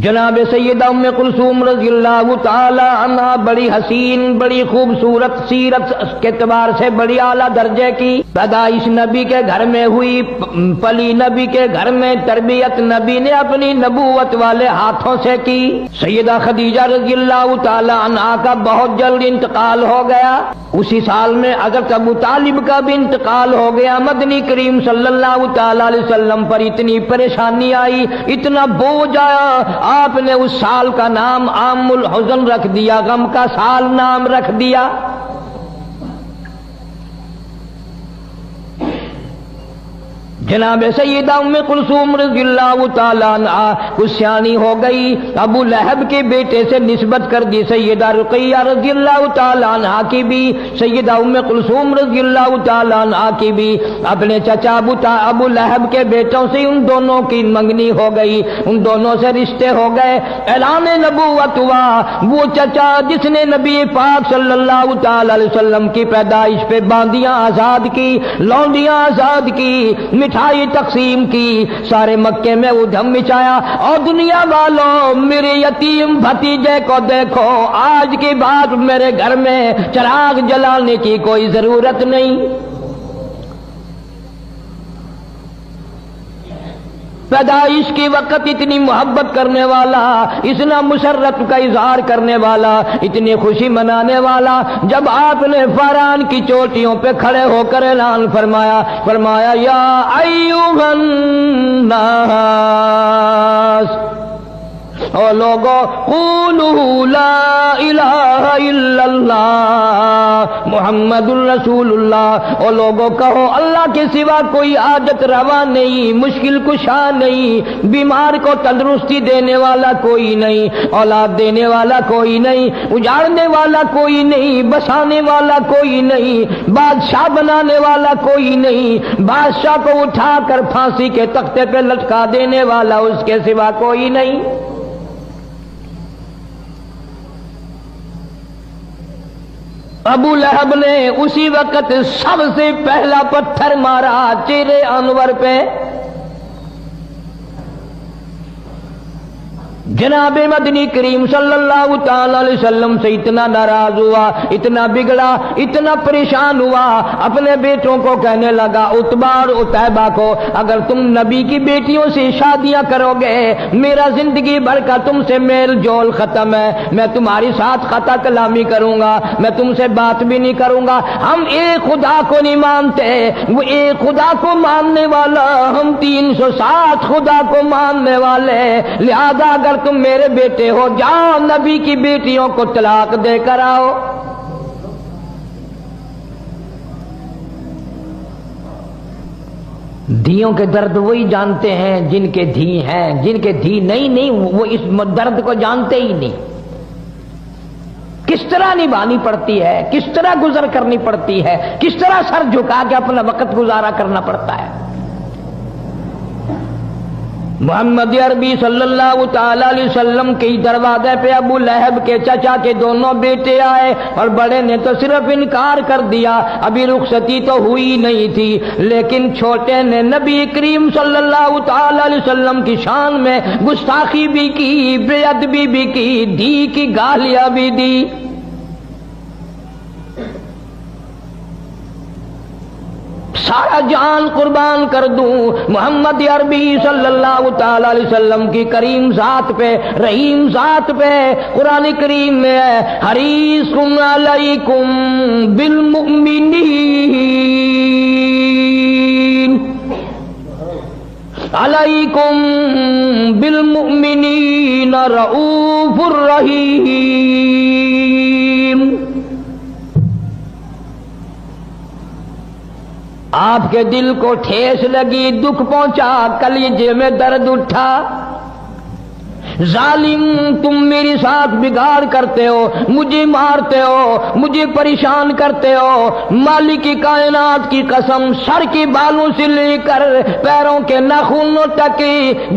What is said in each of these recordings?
جناب سیدہ ام کلثوم رضی اللہ تعالی عنہا بڑی حسین، بڑی خوبصورت، سیرت کے اعتبار سے بڑی اعلیٰ درجے کی پیدائش نبی کے گھر میں ہوئی، پلی نبی کے گھر میں، تربیت نبی نے اپنی نبوت والے ہاتھوں سے کی۔ سیدہ خدیجہ رضی اللہ تعالی عنہا کا بہت جلد انتقال ہو گیا، اسی سال میں حضرت ابو طالب کا بھی انتقال ہو گیا۔ مدنی کریم صلی اللہ تعالی علیہ وسلم پر اتنی پریشانی آئی، اتنا بوجھ آیا، آپ نے اس سال کا نام عام الحزن رکھ دیا، غم کا سال نام رکھ دیا۔ جناب سیدہ ام کلثوم رضی اللہ تعالیٰ عنہا کچھ سیانی ہو گئی، ابو لہب کے بیٹے سے نسبت کر دی۔ سیدہ رقیہ رضی اللہ تعالیٰ عنہا کی بھی، سیدہ ام کلثوم رضی اللہ تعالیٰ عنہا کی بھی اپنے چچا ابو لہب کے بیٹوں سے ان دونوں کی منگنی ہو گئی، ان دونوں سے رشتے ہو گئے۔ اعلان نبوت ہوا، وہ چچا جس نے نبی پاک صلی اللہ تعالی علیہ وسلم کی پیدائش پہ باندیاں آزاد کی، لونڈیاں آزاد کی، مٹھائی تقسیم کی، سارے مکے میں ادھم مچایا، اور دنیا والوں میرے یتیم بھتیجے کو دیکھو، آج کے بعد میرے گھر میں چراغ جلانے کی کوئی ضرورت نہیں۔ پیدائش کے وقت اتنی محبت کرنے والا، اتنا مسرت کا اظہار کرنے والا، اتنی خوشی منانے والا، جب آپ نے فاران کی چوٹیوں پہ کھڑے ہو کر اعلان فرمایا یا ایھا الناس، او لوگو قولوا لا الہ الا اللہ محمد الرسول اللہ، او لوگو کہو اللہ کے سوا کوئی حاجت روا نہیں، مشکل کشا نہیں، بیمار کو تندرستی دینے والا کوئی نہیں، اولاد دینے والا کوئی نہیں، اجاڑنے والا کوئی نہیں، بسانے والا کوئی نہیں، بادشاہ بنانے والا کوئی نہیں، بادشاہ کو اٹھا کر پھانسی کے تختے پہ لٹکا دینے والا اس کے سوا کوئی نہیں۔ ابو لہب نے اسی وقت سب سے پہلا پتھر مارا چہرے انور پہ۔ جناب مدنی کریم صلی اللہ تعالی علیہ وسلم سے اتنا ناراض ہوا، اتنا بگڑا، اتنا پریشان ہوا، اپنے بیٹوں کو کہنے لگا، عتبہ اور عتیبہ کو، اگر تم نبی کی بیٹیوں سے شادیاں کرو گے میرا زندگی بھر کا تم سے میل جول ختم ہے، میں تمہاری ساتھ خطا کلامی کروں گا، میں تم سے بات بھی نہیں کروں گا، ہم ایک خدا کو نہیں مانتے، وہ ایک خدا کو ماننے والا، ہم 360 خدا کو ماننے والے، لہذا اگر تم میرے بیٹے ہو جاؤ نبی کی بیٹیوں کو طلاق دے کر آؤ۔ دھیوں کے درد وہی جانتے ہیں جن کے دھی ہیں، جن کے دھی نہیں وہ اس درد کو جانتے ہی نہیں، کس طرح نبھانی پڑتی ہے، کس طرح گزر کرنی پڑتی ہے، کس طرح سر جھکا کے اپنا وقت گزارا کرنا پڑتا ہے۔ محمد عربی صلی اللہ تعالی علیہ وسلم کے دروازے پہ ابو لہب کے چچا کے دونوں بیٹے آئے، اور بڑے نے تو صرف انکار کر دیا، ابھی رخصتی تو ہوئی نہیں تھی، لیکن چھوٹے نے نبی کریم صلی اللہ تعالی علیہ وسلم کی شان میں گستاخی بھی کی، بے ادبی بھی کی، دھی کی گالیاں بھی دی۔ سارا جان قربان کر دوں محمد عربی صلی اللہ تعالی علیہ وسلم کی کریم ذات پہ، رحیم ذات پہ۔ قرآن کریم میں ہے حریص علیکم بالمؤمنین علیکم بالمؤمنین رؤوف الرحیم۔ آپ کے دل کو ٹھیس لگی، دکھ پہنچا، کلیجے میں درد اٹھا، ظالم تم میرے ساتھ بگاڑ کرتے ہو، مجھے مارتے ہو، مجھے پریشان کرتے ہو، مالک کی کائنات کی قسم، سر کے بالوں سے لے کر پیروں کے ناخنوں تک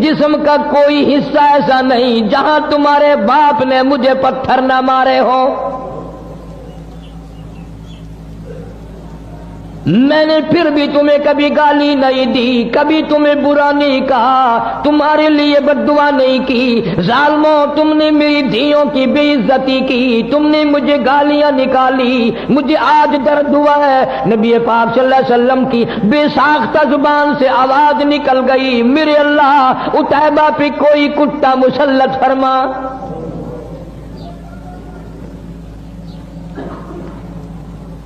جسم کا کوئی حصہ ایسا نہیں جہاں تمہارے باپ نے مجھے پتھر نہ مارے ہو۔ میں نے پھر بھی تمہیں کبھی گالی نہیں دی، کبھی تمہیں برا نہیں کہا، تمہارے لیے بد دعا نہیں کی۔ ظالموں، تم نے میری دھیوں کی بے عزتی کی، تم نے مجھے گالیاں نکالی، مجھے آج درد ہوا ہے۔ نبی پاک صلی اللہ علیہ وسلم کی بے ساختہ زبان سے آواز نکل گئی، میرے اللہ عتیبہ پہ کوئی کتا مسلط فرما۔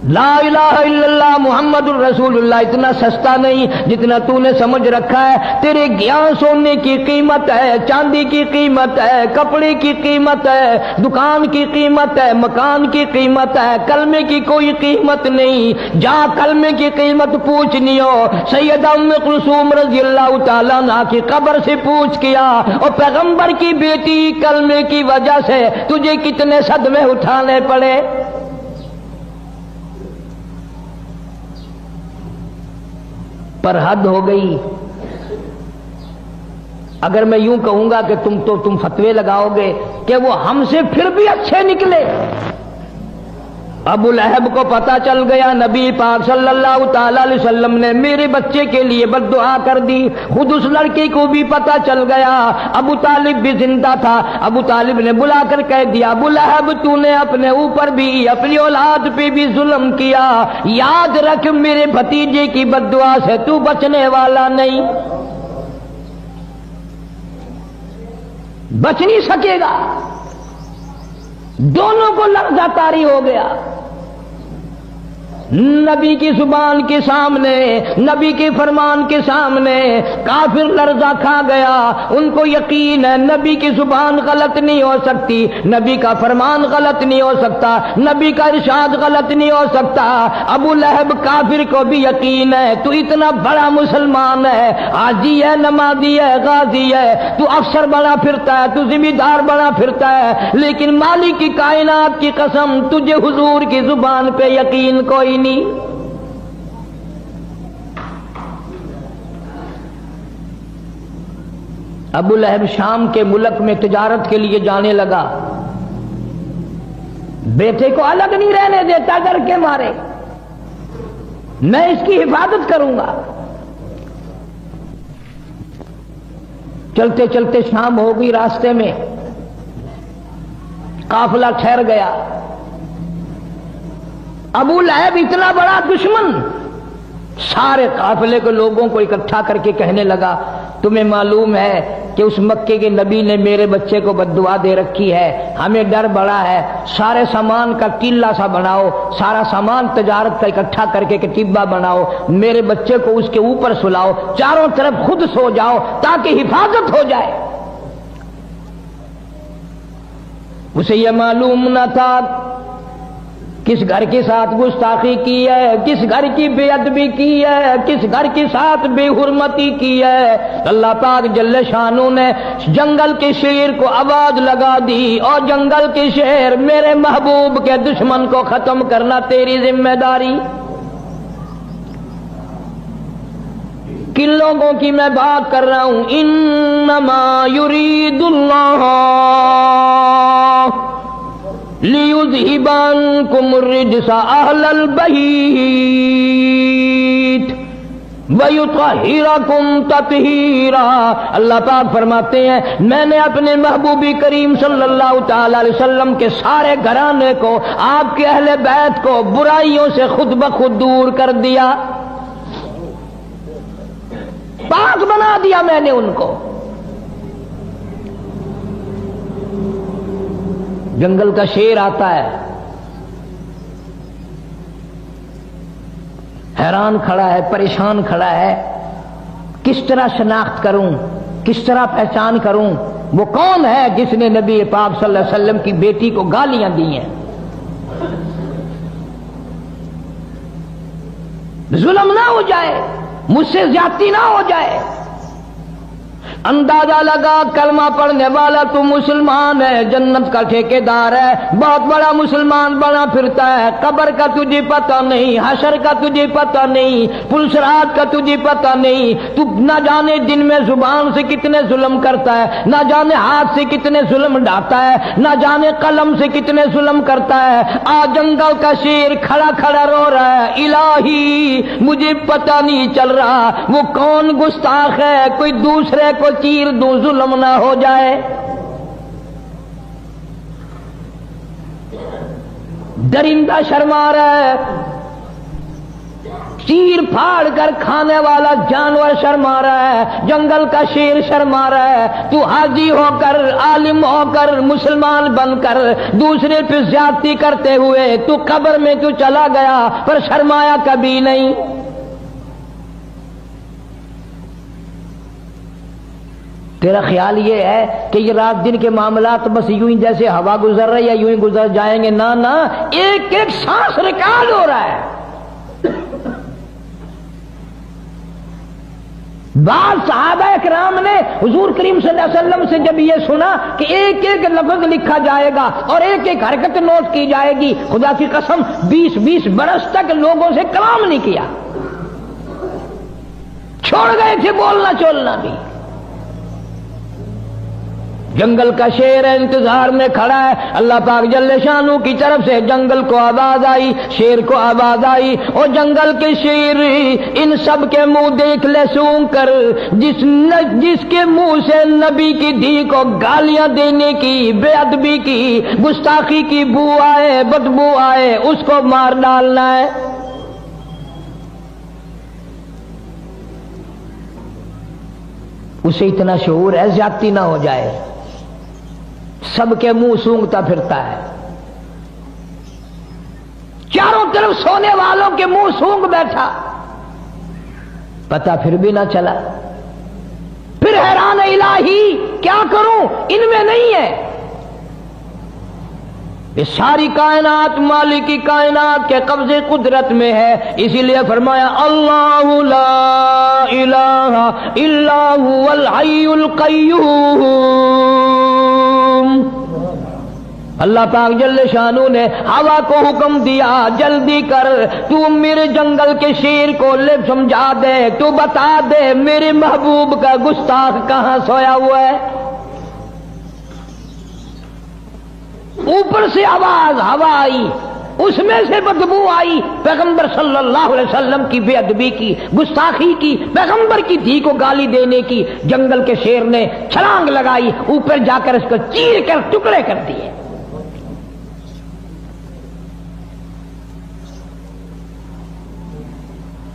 لا الہ الا اللہ محمد الرسول اللہ اتنا سستا نہیں جتنا تو نے سمجھ رکھا ہے۔ تیرے گیان سونے کی قیمت ہے، چاندی کی قیمت ہے، کپڑے کی قیمت ہے، دکان کی قیمت ہے، مکان کی قیمت ہے، کلمے کی کوئی قیمت نہیں۔ جا کلمے کی قیمت پوچھنی ہو سیدہ ام کلثوم رضی اللہ تعالیٰ عنہا کی قبر سے پوچھ کیا، اور پیغمبر کی بیٹی کلمے کی وجہ سے تجھے کتنے صدمے اٹھانے پڑے۔ پر حد ہو گئی۔ اگر میں یوں کہوں گا کہ تم فتوے لگاؤ گے کہ وہ ہم سے پھر بھی اچھے نکلے۔ ابو لہب کو پتا چل گیا نبی پاک صلی اللہ تعالی علیہ وسلم نے میرے بچے کے لیے بد دعا کر دی، خود اس لڑکی کو بھی پتا چل گیا۔ ابو طالب بھی زندہ تھا، ابو طالب نے بلا کر کہہ دیا، ابو لہب تو نے اپنے اوپر بھی اپنی اولاد پہ بھی ظلم کیا، یاد رکھ میرے بھتیجے کی بد دعا سے تو بچنے والا نہیں، بچ نہیں سکے گا۔ دونوں کو لرزہ طاری ہو گیا۔ نبی کی زبان کے سامنے، نبی کے فرمان کے سامنے کافر لرزہ کھا گیا۔ ان کو یقین ہے نبی کی زبان غلط نہیں ہو سکتی، نبی کا فرمان غلط نہیں ہو سکتا، نبی کا ارشاد غلط نہیں ہو سکتا۔ ابو لہب کافر کو بھی یقین ہے تو اتنا بڑا مسلمان ہے، حاجی ہے، نمازی ہے، غازی ہے، تو افسر بنا پھرتا ہے، تو ذمہ دار بنا پھرتا ہے، لیکن مالک کی کائنات کی قسم تجھے حضور کی زبان پہ یقین کوئی نہیں۔ ابو لہب شام کے ملک میں تجارت کے لیے جانے لگا، بیٹے کو الگ نہیں رہنے دیتا ڈر کے مارے، میں اس کی حفاظت کروں گا۔ چلتے چلتے شام ہو گئی، راستے میں قافلہ ٹھہر گیا۔ ابو لہب اتنا بڑا دشمن سارے قافلے کے لوگوں کو اکٹھا کر کے کہنے لگا، تمہیں معلوم ہے کہ اس مکے کے نبی نے میرے بچے کو بد دعا دے رکھی ہے، ہمیں ڈر بڑا ہے، سارے سامان کا ٹیلا سا بناؤ، سارا سامان تجارت کا اکٹھا کر کے کتیبہ بناؤ، میرے بچے کو اس کے اوپر سلاؤ، چاروں طرف خود سو جاؤ تاکہ حفاظت ہو جائے۔ اسے یہ معلوم نہ تھا کس گھر کے ساتھ گستاخی کی ہے، کس گھر کی بے ادبی کی ہے، کس گھر کے ساتھ بے حرمتی کی ہے۔ اللہ پاک جل شانہ نے جنگل کے شیر کو آواز لگا دی، اور جنگل کے شیر میرے محبوب کے دشمن کو ختم کرنا تیری ذمہ داری۔ کن لوگوں کی میں بات کر رہا ہوں؟ انما یرید اللہ لِيُذْهِبَ عَنْكُمُ الرِّجْسَ أَهْلَ الْبَيْتِ وَيُطَهِّرَكُمْ تَطْهِيرًا۔ اللہ پاک فرماتے ہیں میں نے اپنے محبوب کریم صلی اللہ تعالی علیہ وسلم کے سارے گھرانے کو، آپ کے اہل بیت کو برائیوں سے خود بخود دور کر دیا، پاک بنا دیا میں نے ان کو۔ جنگل کا شیر آتا ہے، حیران کھڑا ہے، پریشان کھڑا ہے، کس طرح شناخت کروں، کس طرح پہچان کروں وہ کون ہے جس نے نبی پاک صلی اللہ علیہ وسلم کی بیٹی کو گالیاں دی ہیں۔ ظلم نہ ہو جائے، مجھ سے زیادتی نہ ہو جائے، اندازہ لگا کلمہ پڑھنے والا تو مسلمان ہے، جنت کا ٹھیکیدار ہے، بہت بڑا مسلمان بنا پھرتا ہے، قبر کا تجھے پتہ نہیں، حشر کا تجھے پتہ نہیں، پلسرات کا تجھے پتہ نہیں، تو نہ جانے دن میں زبان سے کتنے ظلم کرتا ہے، نہ جانے ہاتھ سے کتنے ظلم ڈھاتا ہے، نہ جانے قلم سے کتنے ظلم کرتا ہے۔ آج جنگل کا شیر کھڑا کھڑا رو رہا ہے، الہی مجھے پتہ نہیں چل رہا وہ کون گستاخ ہے، کوئی دوسرے کو چیر دوں ظلم نہ ہو جائے۔ درندہ شرما رہا ہے، چیر پھاڑ کر کھانے والا جانور شرما رہا ہے، جنگل کا شیر شرما رہا ہے، تو حاجی ہو کر، عالم ہو کر، مسلمان بن کر دوسرے پہ زیادتی کرتے ہوئے تو قبر میں تو چلا گیا پر شرمایا کبھی نہیں۔ تیرا خیال یہ ہے کہ یہ رات دن کے معاملات بس یوں ہی جیسے ہوا گزر رہی ہے یوں ہی گزر جائیں گے؟ نہ نہ، ایک ایک سانس ریکارڈ ہو رہا ہے۔ بعض صحابہ اکرام نے حضور کریم صلی اللہ علیہ وسلم سے جب یہ سنا کہ ایک ایک لفظ لکھا جائے گا اور ایک ایک حرکت نوٹ کی جائے گی، خدا کی قسم 20 برس تک لوگوں سے کلام نہیں کیا، چھوڑ گئے تھے بولنا چولنا بھی۔ جنگل کا شیر انتظار میں کھڑا ہے، اللہ پاک جل شانہ کی طرف سے جنگل کو آواز آئی، شیر کو آواز آئی، اور جنگل کے شیر ان سب کے منہ دیکھ لے سونگ کر، جس کے منہ سے نبی کی دھی کو گالیاں دینے کی، بے ادبی کی، گستاخی کی بو آئے، بدبو آئے، اس کو مار ڈالنا ہے۔ اسے اتنا شعور ہے زیادتی نہ ہو جائے، سب کے منہ سونگتا پھرتا ہے، چاروں طرف سونے والوں کے منہ سونگ بیٹھا، پتہ پھر بھی نہ چلا، پھر حیران الہی کیا کروں، ان میں نہیں ہے۔ یہ ساری کائنات مالک کی کائنات کے قبضے قدرت میں ہے، اسی لیے فرمایا اللہ لا الہ الا هو الحی القیوم۔ اللہ پاک جل شانہ نے ہوا کو حکم دیا، جلدی کر تو میرے جنگل کے شیر کو لے سمجھا دے، تو بتا دے میرے محبوب کا گستاخ کہاں سویا ہوا ہے۔ اوپر سے آواز ہوا آئی، اس میں سے بدبو آئی، پیغمبر صلی اللہ علیہ وسلم کی بے ادبی کی، گستاخی کی، پیغمبر کی دھی کو گالی دینے کی۔ جنگل کے شیر نے چھلانگ لگائی، اوپر جا کر اس کو چیر کر ٹکڑے کر دیے۔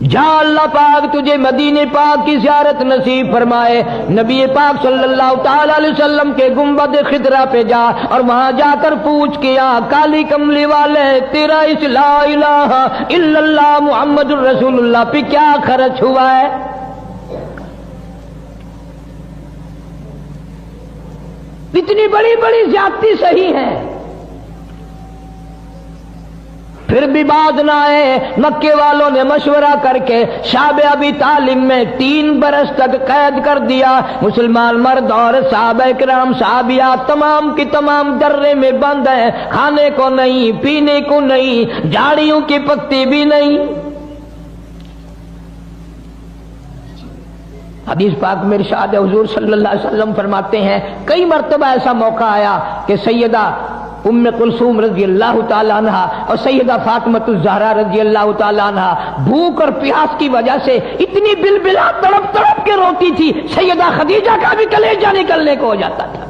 جا اللہ پاک تجھے مدینے پاک کی زیارت نصیب فرمائے، نبی پاک صلی اللہ تعالی علیہ وسلم کے گنبد خضرا پہ جا اور وہاں جا کر پوچھ کیا کالی کملی والے تیرا اس لا الہ الا اللہ محمد الرسول اللہ پہ کیا خرچ ہوا ہے؟ اتنی بڑی بڑی زیادتی صحیح ہے، پھر بھی بات نہ آئے۔ مکے والوں نے مشورہ کر کے شعب ابی طالب میں 3 برس تک قید کر دیا۔ مسلمان مرد اور صحابہ کرام صحابیات تمام کی تمام درے میں بند ہیں، کھانے کو نہیں، پینے کو نہیں، جھاڑیوں کی پتی بھی نہیں۔ حدیث پاک میں ارشاد ہے، حضور صلی اللہ علیہ وسلم فرماتے ہیں کئی مرتبہ ایسا موقع آیا کہ سیدہ ام کلثوم رضی اللہ تعالیٰ عنہ اور سیدہ فاطمہ الزہرا رضی اللہ تعالیٰ عنہ بھوک اور پیاس کی وجہ سے اتنی بلبلا تڑپ تڑپ کے روتی تھی، سیدہ خدیجہ کا بھی کلیجہ نکلنے کو ہو جاتا تھا۔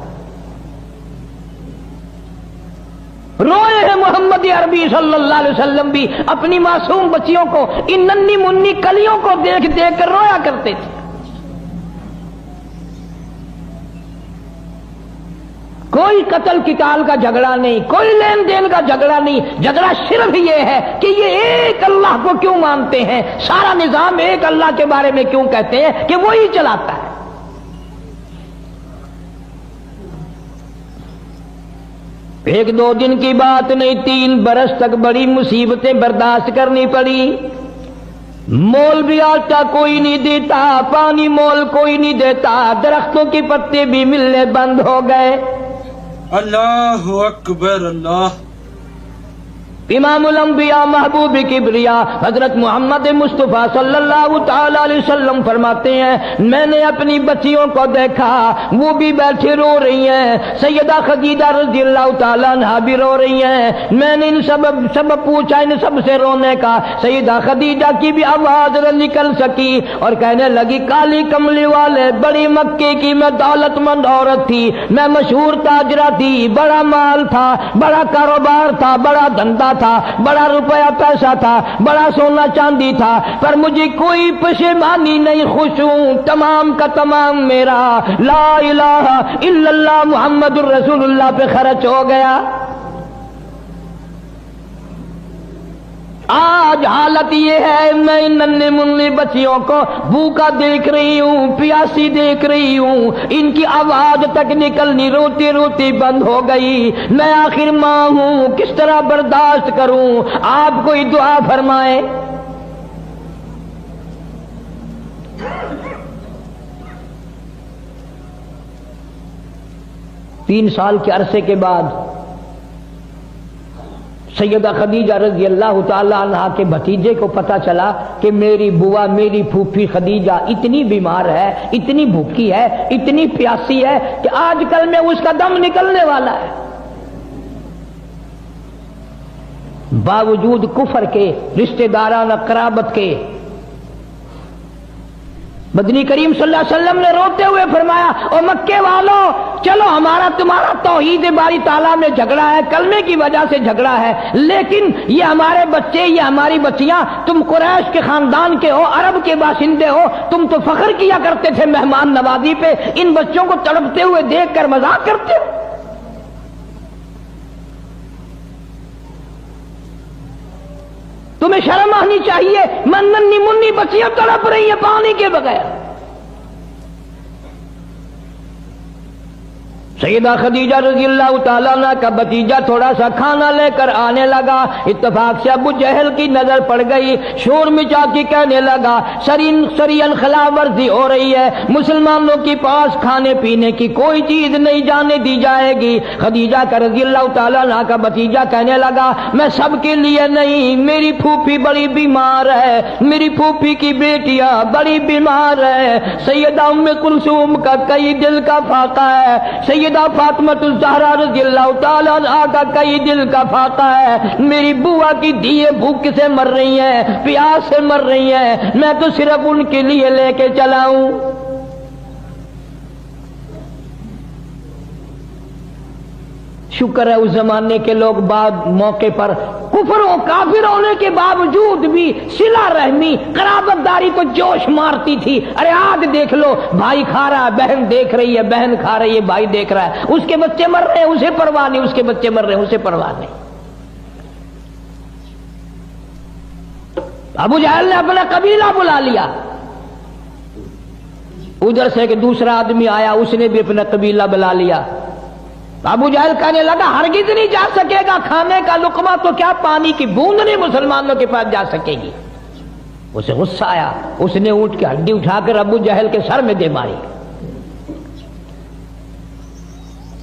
روئے ہیں محمد عربی صلی اللہ علیہ وسلم بھی اپنی معصوم بچیوں کو، ان ننھی منی کلیوں کو دیکھ دیکھ کر رویا کرتے تھے۔ کوئی قتل قتال کا جھگڑا نہیں، کوئی لین دین کا جھگڑا نہیں، جھگڑا صرف یہ ہے کہ یہ ایک اللہ کو کیوں مانتے ہیں، سارا نظام ایک اللہ کے بارے میں کیوں کہتے ہیں کہ وہی چلاتا ہے۔ ایک دو دن کی بات نہیں، 3 برس تک بڑی مصیبتیں برداشت کرنی پڑی۔ مول بھی آتا کوئی نہیں دیتا، پانی مول کوئی نہیں دیتا، درختوں کے پتے بھی ملنے بند ہو گئے۔ اللہ اکبر اللہ۔ امام الانبیاء محبوب کبریا حضرت محمد مصطفیٰ صلی اللہ تعالی علیہ وسلم فرماتے ہیں میں نے اپنی بچیوں کو دیکھا، وہ بھی بیٹھی رو رہی ہیں، سیدہ خدیجہ رضی اللہ تعالی عنہا بھی رو رہی ہیں۔ میں نے ان سب پوچھا ان سب سے رونے کا، سیدہ خدیجہ کی بھی آواز نہ نکل سکی اور کہنے لگی کالی کملی والے بڑی مکے کی میں دولت مند عورت تھی، میں مشہور تاجرہ تھی، بڑا مال تھا، بڑا کاروبار تھا، بڑا دھندا تھا، بڑا روپیہ پیسہ تھا، بڑا سونا چاندی تھا، پر مجھے کوئی پشیمانی نہیں، خوش ہوں تمام کا تمام میرا لا الہ الا اللہ محمد الرسول اللہ پہ خرچ ہو گیا۔ آج حالت یہ ہے میں ان ننھے منھے بچیوں کو بھوکا دیکھ رہی ہوں، پیاسی دیکھ رہی ہوں، ان کی آواز تک نکلنی روتی روتی بند ہو گئی، میں آخر ماں ہوں کس طرح برداشت کروں؟ آپ کوئی دعا فرمائیں۔ 3 سال کے عرصے کے بعد سیدہ خدیجہ رضی اللہ تعالی عنہا کے بھتیجے کو پتا چلا کہ میری بوا میری پھوپھی خدیجہ اتنی بیمار ہے، اتنی بھوکی ہے، اتنی پیاسی ہے کہ آج کل میں اس کا دم نکلنے والا ہے۔ باوجود کفر کے، رشتہ دارانہ قرابت کے، مدنی کریم صلی اللہ علیہ وسلم نے روتے ہوئے فرمایا او مکے والوں چلو ہمارا تمہارا توحید باری تعالیٰ میں جھگڑا ہے، کلمے کی وجہ سے جھگڑا ہے، لیکن یہ ہمارے بچے، یہ ہماری بچیاں، تم قریش کے خاندان کے ہو، عرب کے باشندے ہو، تم تو فخر کیا کرتے تھے مہمان نوازی پہ، ان بچوں کو تڑپتے ہوئے دیکھ کر مذاق کرتے ہو۔ تمہیں شرم آنی چاہیے، ننھی منی بچیاں تڑپ رہی ہیں پانی کے بغیر۔ سیدہ خدیجہ رضی اللہ تعالیٰ عنہ کا بھتیجا تھوڑا سا کھانا لے کر آنے لگا، اتفاق سے ابو جہل کی نظر پڑ گئی، شور مچا کے کہنے لگا سرین خلاف ورزی ہو رہی ہے، مسلمانوں کے پاس کھانے پینے کی کوئی چیز نہیں جانے دی جائے گی۔ خدیجہ کا رضی اللہ تعالیٰ عنہ کا بھتیجا کہنے لگا میں سب کے لیے نہیں، میری پھوپھی بڑی بیمار ہے، میری پھوپھی کی بیٹیاں بڑی بیمار ہے، سیدہ ام کلثوم کا کئی دل کا فاقہ ہے، سیدہ فاطمہ الزہرا رضی اللہ تعالیٰ عنہا کا کئی دل کا فاقہ ہے، میری بوا کی دھیے بھوک سے مر رہی ہیں، پیاس سے مر رہی ہیں، میں تو صرف ان کے لیے لے کے چلا ہوں۔ شکر ہے اس زمانے کے لوگ بعد موقع پر کفر و کافر ہونے کے باوجود بھی صلہ رحمی قرابت داری کو جوش مارتی تھی۔ ارے آج دیکھ لو بھائی کھا رہا ہے، بہن دیکھ رہی ہے، بہن کھا رہی ہے، بھائی دیکھ رہا ہے، اس کے بچے مر رہے ہیں اسے پرواہ نہیں، اس کے بچے مر رہے ہیں اسے پرواہ نہیں۔ ابو جہل نے اپنا قبیلہ بلا لیا، ادھر سے کہ دوسرا آدمی آیا اس نے بھی اپنا قبیلہ بلا لیا۔ ابو جہل کہنے لگا ہرگز نہیں جا سکے گا، کھانے کا لقمہ تو کیا پانی کی بوند نہیں مسلمانوں کے پاس جا سکے گی۔ اسے غصہ آیا، اس نے اونٹ کی ہڈی اٹھا کر ابو جہل کے سر میں دے ماری۔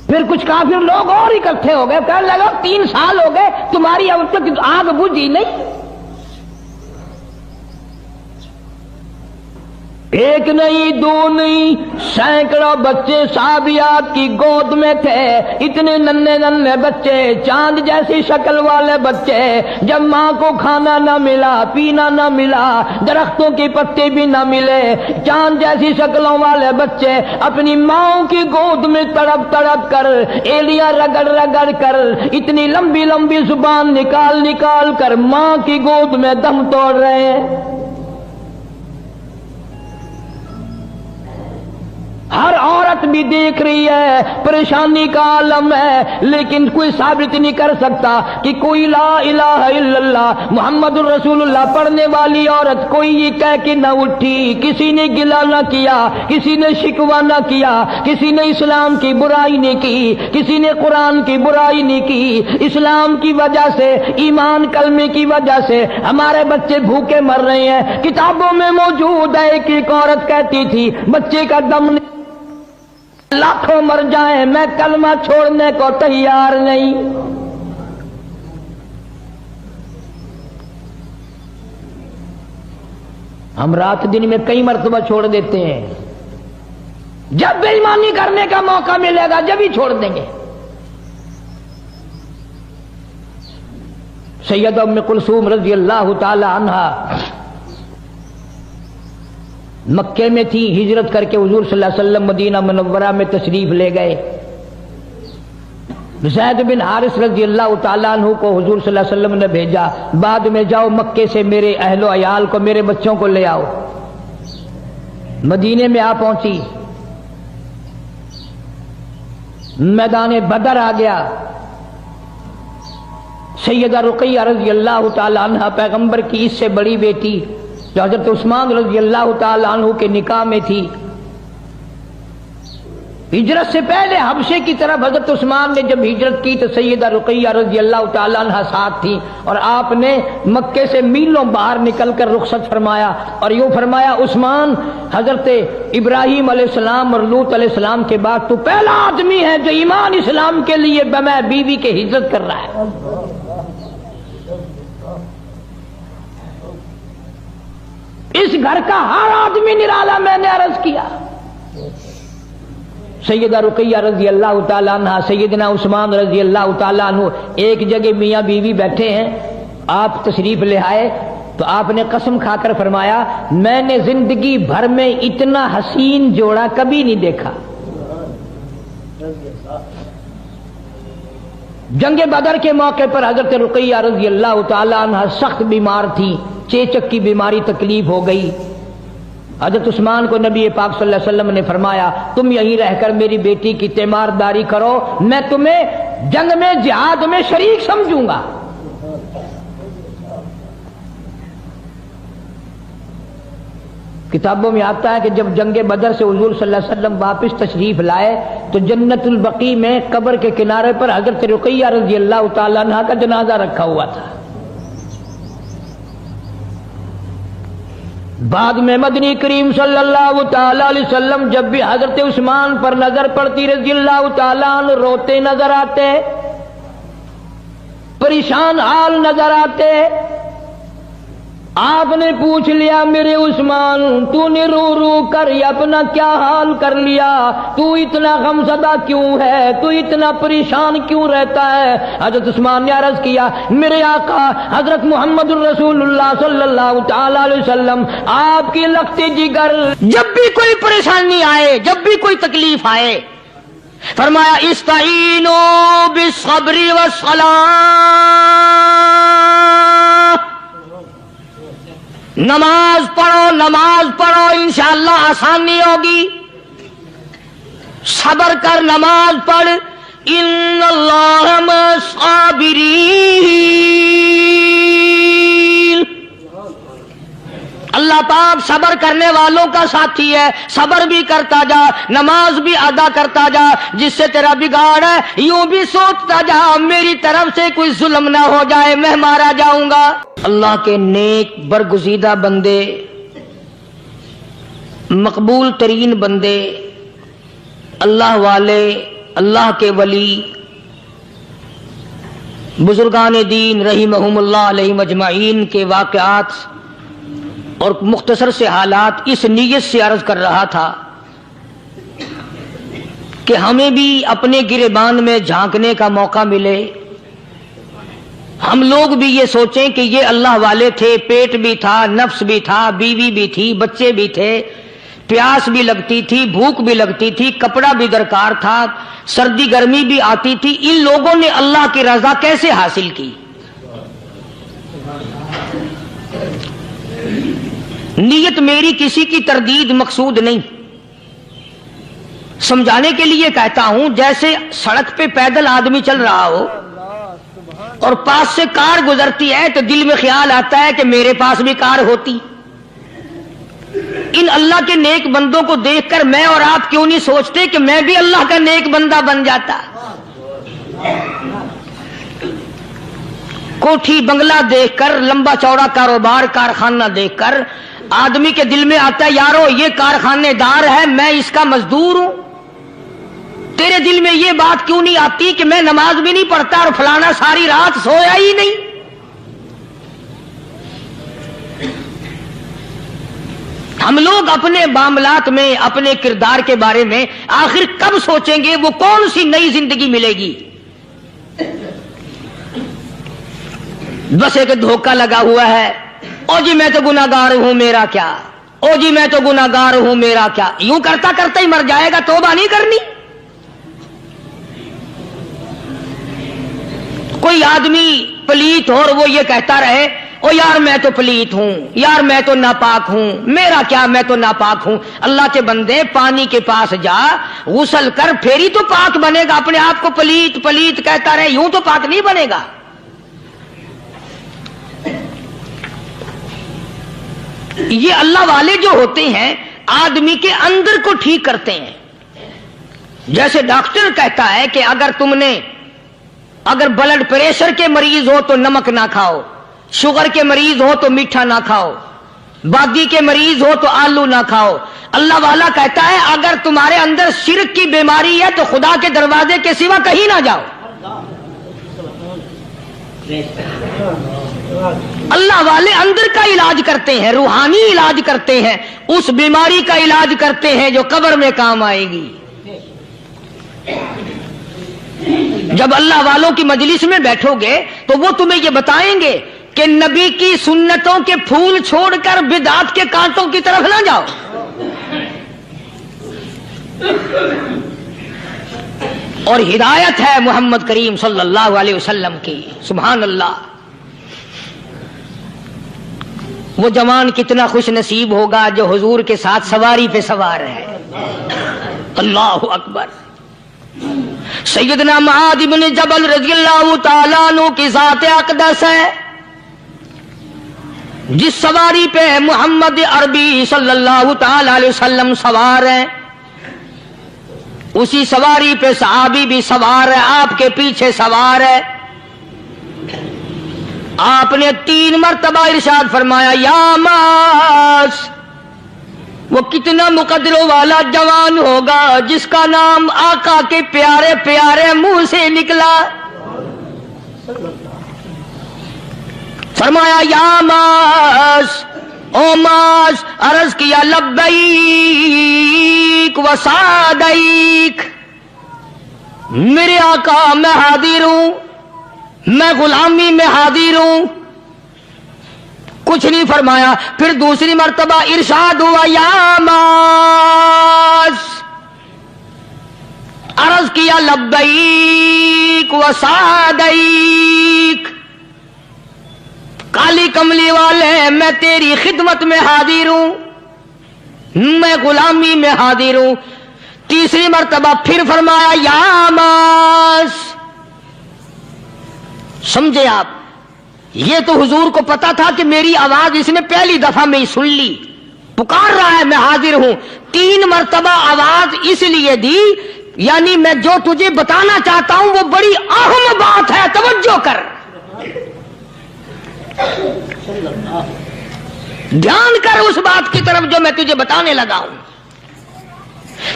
پھر کچھ کافر لوگ اور اکٹھے ہو گئے، کہنے لگا 3 سال ہو گئے تمہاری اب تک آگ بجھی نہیں۔ ایک نہیں دو نہیں سینکڑوں بچے صحابیات کی گود میں تھے، اتنے ننھے ننھے بچے، چاند جیسی شکل والے بچے، جب ماں کو کھانا نہ ملا، پینا نہ ملا، درختوں کے پتے بھی نہ ملے، چاند جیسی شکلوں والے بچے اپنی ماں کی گود میں تڑپ تڑپ کر، ایلیاں رگڑ رگڑ کر، اتنی لمبی لمبی زبان نکال نکال کر ماں کی گود میں دم توڑ رہے ہیں۔ ہر عورت بھی دیکھ رہی ہے، پریشانی کا عالم ہے، لیکن کوئی ثابت نہیں کر سکتا کہ کوئی لا الہ الا اللہ محمد الرسول اللہ پڑھنے والی عورت کوئی یہ کہہ کے نہ اٹھی، کسی نے گلہ نہ کیا، کسی نے شکوہ نہ کیا، کسی نے اسلام کی برائی نہیں کی، کسی نے قرآن کی برائی نہیں کی۔ اسلام کی وجہ سے، ایمان کلمے کی وجہ سے ہمارے بچے بھوکے مر رہے ہیں۔ کتابوں میں موجود ہے، ایک عورت کہتی تھی بچے کا دم نہیں، لاکھوں مر جائیں میں کلمہ چھوڑنے کو تیار نہیں۔ ہم رات دن میں کئی مرتبہ چھوڑ دیتے ہیں، جب بے ایمانی کرنے کا موقع ملے گا جب ہی چھوڑ دیں گے۔ سیدہ ام کلثوم رضی اللہ تعالی عنہا مکے میں تھی، ہجرت کر کے حضور صلی اللہ علیہ وسلم مدینہ منورہ میں تشریف لے گئے۔ زید بن حارث رضی اللہ تعالیٰ عنہ کو حضور صلی اللہ علیہ وسلم نے بھیجا، بعد میں جاؤ مکے سے میرے اہل و عیال کو، میرے بچوں کو لے آؤ۔ مدینے میں آ پہنچی، میدان بدر آ گیا۔ سیدہ رقیہ رضی اللہ تعالیٰ عنہ پیغمبر کی اس سے بڑی بیٹی جو حضرت عثمان رضی اللہ تعالیٰ عنہ کے نکاح میں تھی، ہجرت سے پہلے حبشے کی طرف حضرت عثمان نے جب ہجرت کی تو سیدہ رقیہ رضی اللہ تعالیٰ عنہ ساتھ تھی، اور آپ نے مکے سے میلوں باہر نکل کر رخصت فرمایا اور یوں فرمایا، عثمان حضرت ابراہیم علیہ السلام اور لوط علیہ السلام کے بعد تو پہلا آدمی ہے جو ایمان اسلام کے لیے بمع بیوی کے ہجرت کر رہا ہے۔ اس گھر کا ہر آدمی نرالا، میں نے عرض کیا۔ سیدہ رقیہ رضی اللہ تعالیٰ عنہ، سیدنا عثمان رضی اللہ تعالیٰ عنہ ایک جگہ میاں بیوی بیٹھے ہیں، آپ تشریف لے آئے تو آپ نے قسم کھا کر فرمایا، میں نے زندگی بھر میں اتنا حسین جوڑا کبھی نہیں دیکھا۔ جنگ بدر کے موقع پر حضرت رقیہ رضی اللہ تعالیٰ عنہ سخت بیمار تھی، چیچک کی بیماری تکلیف ہو گئی۔ حضرت عثمان کو نبی پاک صلی اللہ علیہ وسلم نے فرمایا، تم یہیں رہ کر میری بیٹی کی تیمارداری کرو، میں تمہیں جنگ میں جہاد میں شریک سمجھوں گا۔ کتابوں میں آتا ہے کہ جب جنگ بدر سے حضور صلی اللہ علیہ وسلم واپس تشریف لائے تو جنت البقیع میں قبر کے کنارے پر حضرت رقیہ رضی اللہ تعالیٰ عنہ کا جنازہ رکھا ہوا تھا۔ بعد میں مدنی کریم صلی اللہ تعالیٰ علیہ وسلم جب بھی حضرت عثمان پر نظر پڑتی رضی اللہ تعالیٰ عنہ روتے نظر آتے، پریشان حال نظر آتے۔ آپ نے پوچھ لیا، میرے عثمان تو نے رو رو کر اپنا کیا حال کر لیا، تو اتنا غمزدہ کیوں ہے، تو اتنا پریشان کیوں رہتا ہے؟ حضرت عثمان نے عرض کیا، میرے آقا حضرت محمد الرسول اللہ صلی اللہ تعالی علیہ وسلم آپ کی لخت جگر جب بھی کوئی پریشانی آئے، جب بھی کوئی تکلیف آئے، فرمایا استعینوا بالصبر والصلاۃ، نماز پڑھو انشاءاللہ آسانی ہوگی، صبر کر، نماز پڑھ، ان اللہ مع الصابرین، اللہ پاک صبر کرنے والوں کا ساتھی ہے۔ صبر بھی کرتا جا، نماز بھی ادا کرتا جا، جس سے تیرا بگاڑ ہے یوں بھی سوچتا جا میری طرف سے کوئی ظلم نہ ہو جائے، میں مارا جاؤں گا۔ اللہ کے نیک برگزیدہ بندے، مقبول ترین بندے، اللہ والے، اللہ کے ولی، بزرگان دین رحمہم اللہ علیہم اجمعین کے واقعات اور مختصر سے حالات اس نیت سے عرض کر رہا تھا کہ ہمیں بھی اپنے گریبان میں جھانکنے کا موقع ملے، ہم لوگ بھی یہ سوچیں کہ یہ اللہ والے تھے، پیٹ بھی تھا، نفس بھی تھا، بیوی بھی تھی، بچے بھی تھے، پیاس بھی لگتی تھی، بھوک بھی لگتی تھی، کپڑا بھی درکار تھا، سردی گرمی بھی آتی تھی، ان لوگوں نے اللہ کی رضا کیسے حاصل کی؟ نیت میری کسی کی تردید مقصود نہیں، سمجھانے کے لیے کہتا ہوں، جیسے سڑک پہ پیدل آدمی چل رہا ہو اور پاس سے کار گزرتی ہے تو دل میں خیال آتا ہے کہ میرے پاس بھی کار ہوتی۔ ان اللہ کے نیک بندوں کو دیکھ کر میں اور آپ کیوں نہیں سوچتے کہ میں بھی اللہ کا نیک بندہ بن جاتا؟ کوٹھی بنگلہ دیکھ کر، لمبا چوڑا کاروبار کارخانہ دیکھ کر آدمی کے دل میں آتا ہے یارو یہ کارخانے دار ہے، میں اس کا مزدور ہوں۔ تیرے دل میں یہ بات کیوں نہیں آتی کہ میں نماز بھی نہیں پڑھتا اور فلانا ساری رات سویا ہی نہیں؟ ہم لوگ اپنے معاملات میں، اپنے کردار کے بارے میں آخر کب سوچیں گے؟ وہ کون سی نئی زندگی ملے گی؟ بس ایک دھوکہ لگا ہوا ہے، او جی میں تو گناہگار ہوں میرا کیا، او جی میں تو گناہگار ہوں میرا کیا، یوں کرتا کرتا ہی مر جائے گا، توبہ نہیں کرنی۔ کوئی آدمی پلیت ہو اور وہ یہ کہتا رہے او یار میں تو پلیت ہوں، یار میں تو ناپاک ہوں، میرا کیا میں تو ناپاک ہوں۔ اللہ کے بندے پانی کے پاس جا، غسل کر، پھر ہی تو پاک بنے گا۔ اپنے آپ کو پلیت پلیت کہتا رہے، یوں تو پاک نہیں بنے گا۔ یہ اللہ والے جو ہوتے ہیں آدمی کے اندر کو ٹھیک کرتے ہیں۔ جیسے ڈاکٹر کہتا ہے کہ اگر بلڈ پریشر کے مریض ہو تو نمک نہ کھاؤ، شوگر کے مریض ہو تو میٹھا نہ کھاؤ، بادی کے مریض ہو تو آلو نہ کھاؤ۔ اللہ والا کہتا ہے اگر تمہارے اندر شرک کی بیماری ہے تو خدا کے دروازے کے سوا کہیں نہ جاؤ۔ اللہ والے اندر کا علاج کرتے ہیں، روحانی علاج کرتے ہیں، اس بیماری کا علاج کرتے ہیں جو قبر میں کام آئے گی۔ جب اللہ والوں کی مجلس میں بیٹھو گے تو وہ تمہیں یہ بتائیں گے کہ نبی کی سنتوں کے پھول چھوڑ کر بدعت کے کانٹوں کی طرف نہ جاؤ۔ اور ہدایت ہے محمد کریم صلی اللہ علیہ وسلم کی، سبحان اللہ۔ وہ جوان کتنا خوش نصیب ہوگا جو حضور کے ساتھ سواری پہ سوار ہے۔ اللہ اکبر۔ سیدنا معاذ بن جبل رضی اللہ تعالیٰ عنہ کی ذات اقدس ہے، جس سواری پہ محمد عربی صلی اللہ تعالی علیہ وسلم سوار ہیں، اسی سواری پہ صحابی بھی سوار ہے، آپ کے پیچھے سوار ہے۔ آپ نے 3 مرتبہ ارشاد فرمایا یا معاذ۔ وہ کتنا مقدروں والا جوان ہوگا جس کا نام آقا کے پیارے پیارے منہ سے نکلا۔ فرمایا یا معاذ، او معاذ، عرض کیا لبیک و سعدیک، میرے آقا میں حاضر ہوں، میں غلامی میں حاضر ہوں۔ کچھ نہیں فرمایا، پھر دوسری مرتبہ ارشاد ہوا یا معاذ، عرض کیا لبیک و سعدیک، کالی کملی والے میں تیری خدمت میں حاضر ہوں، میں غلامی میں حاضر ہوں۔ تیسری مرتبہ پھر فرمایا یا معاذ۔ سمجھے آپ؟ یہ تو حضور کو پتا تھا کہ میری آواز اس نے پہلی دفعہ میں ہی سن لی، پکار رہا ہے میں حاضر ہوں۔ 3 مرتبہ آواز اس لیے دی، یعنی میں جو تجھے بتانا چاہتا ہوں وہ بڑی اہم بات ہے، توجہ کر، دھیان کر اس بات کی طرف جو میں تجھے بتانے لگا ہوں۔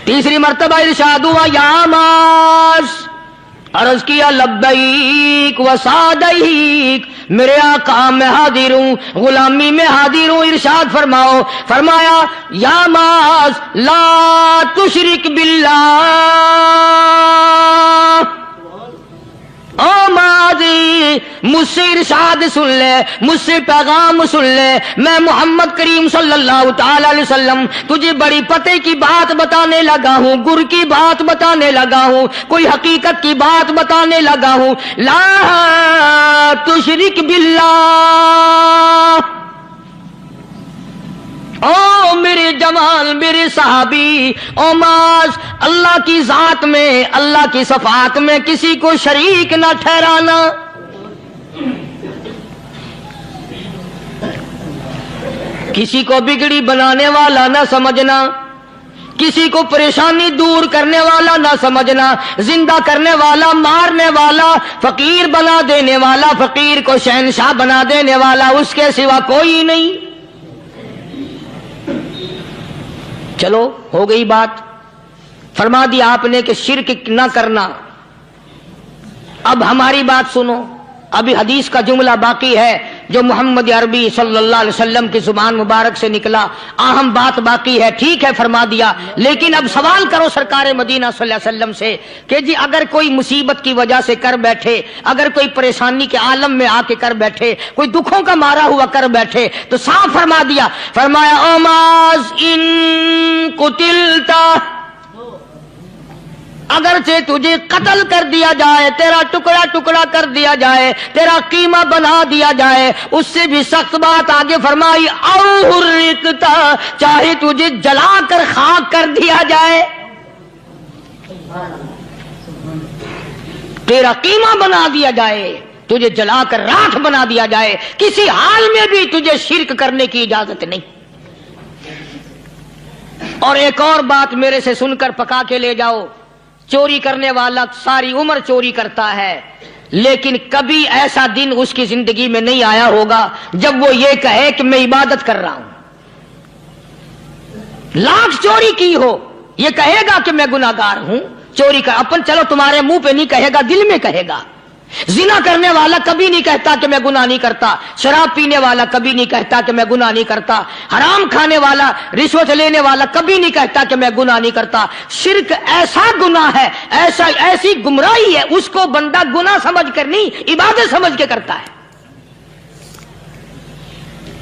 تیسری مرتبہ ارشاد ہوا یا معاذ، عرض کیا لبیک و سعدیک، میرے آقا میں حاضر ہوں، غلامی میں حاضر ہوں۔ ارشاد فرماؤ، فرمایا یا معاذ لا تشرک باللہ، او معاذ مجھ سے ارشاد سن لے، مجھ سے پیغام سن لے، میں محمد کریم صلی اللہ تعالی علیہ وسلم تجھے بڑی پتے کی بات بتانے لگا ہوں، گر کی بات بتانے لگا ہوں، کوئی حقیقت کی بات بتانے لگا ہوں۔ لا تشرک باللہ، او میرے جمال میرے صحابی، او معاذ، اللہ کی ذات میں اللہ کی صفات میں کسی کو شریک نہ ٹھہرانا، کسی کو بگڑی بنانے والا نہ سمجھنا، کسی کو پریشانی دور کرنے والا نہ سمجھنا، زندہ کرنے والا، مارنے والا، فقیر بنا دینے والا، فقیر کو شہنشاہ بنا دینے والا اس کے سوا کوئی نہیں۔ چلو ہو گئی بات، فرما دیا آپ نے کہ شرک نہ کرنا۔ اب ہماری بات سنو، ابھی حدیث کا جملہ باقی ہے جو محمد عربی صلی اللہ علیہ وسلم کی زبان مبارک سے نکلا، اہم بات باقی ہے، ٹھیک ہے فرما دیا، لیکن اب سوال کرو سرکار مدینہ صلی اللہ علیہ وسلم سے کہ جی اگر کوئی مصیبت کی وجہ سے کر بیٹھے، اگر کوئی پریشانی کے عالم میں آ کے کر بیٹھے، کوئی دکھوں کا مارا ہوا کر بیٹھے، تو صاف فرما دیا، فرمایا او معاذ ان قتلتا، اگرچہ تجھے قتل کر دیا جائے، تیرا ٹکڑا ٹکڑا کر دیا جائے، تیرا قیمہ بنا دیا جائے، اس سے بھی سخت بات آگے فرمائی، او حرقتا، چاہے تجھے جلا کر خاک کر دیا جائے، تیرا قیمہ بنا دیا جائے، تجھے جلا کر راکھ بنا دیا جائے، کسی حال میں بھی تجھے شرک کرنے کی اجازت نہیں۔ اور ایک اور بات میرے سے سن کر پکا کے لے جاؤ، چوری کرنے والا ساری عمر چوری کرتا ہے، لیکن کبھی ایسا دن اس کی زندگی میں نہیں آیا ہوگا جب وہ یہ کہے کہ میں عبادت کر رہا ہوں۔ لاکھ چوری کی ہو، یہ کہے گا کہ میں گناہگار ہوں، چوری کر، اپن چلو تمہارے منہ پہ نہیں کہے گا، دل میں کہے گا۔ زنا کرنے والا کبھی نہیں کہتا کہ میں گناہ نہیں کرتا، شراب پینے والا کبھی نہیں کہتا کہ میں گناہ نہیں کرتا، حرام کھانے والا، رشوت لینے والا کبھی نہیں کہتا کہ میں گناہ نہیں کرتا۔ شرک ایسا گناہ ہے، ایسی گمراہی ہے، اس کو بندہ گناہ سمجھ کر نہیں، عبادت سمجھ کے کرتا ہے۔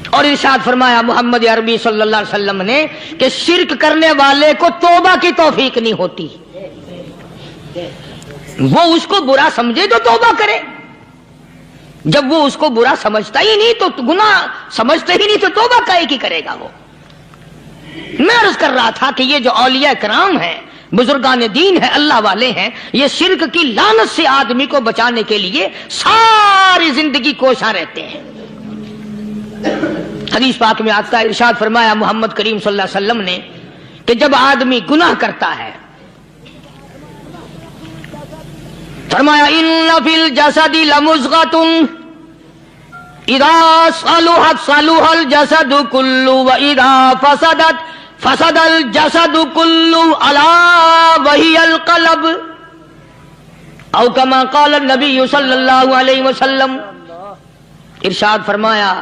اور ارشاد فرمایا محمد عربی صلی اللہ علیہ وسلم نے کہ شرک کرنے والے کو توبہ کی توفیق نہیں ہوتی، وہ اس کو برا سمجھے تو توبہ کرے، جب وہ اس کو برا سمجھتا ہی نہیں تو گناہ سمجھتا ہی نہیں تو توبہ کائے کی کرے گا وہ۔ میں عرض کر رہا تھا کہ یہ جو اولیاء کرام ہیں، بزرگان دین ہیں، اللہ والے ہیں، یہ شرک کی لعنت سے آدمی کو بچانے کے لیے ساری زندگی کوشاں رہتے ہیں۔ حدیث پاک میں آتا ہے، ارشاد فرمایا محمد کریم صلی اللہ علیہ وسلم نے کہ جب آدمی گناہ کرتا ہے، فرمایا ان فی الجسد لمضغۃ اذا صلحت صلح الجسد كله واذا فسدت فسد الجسد كله الا وهي القلب، او كما قال النبي صلی اللہ علیہ وسلم۔ ارشاد فرمایا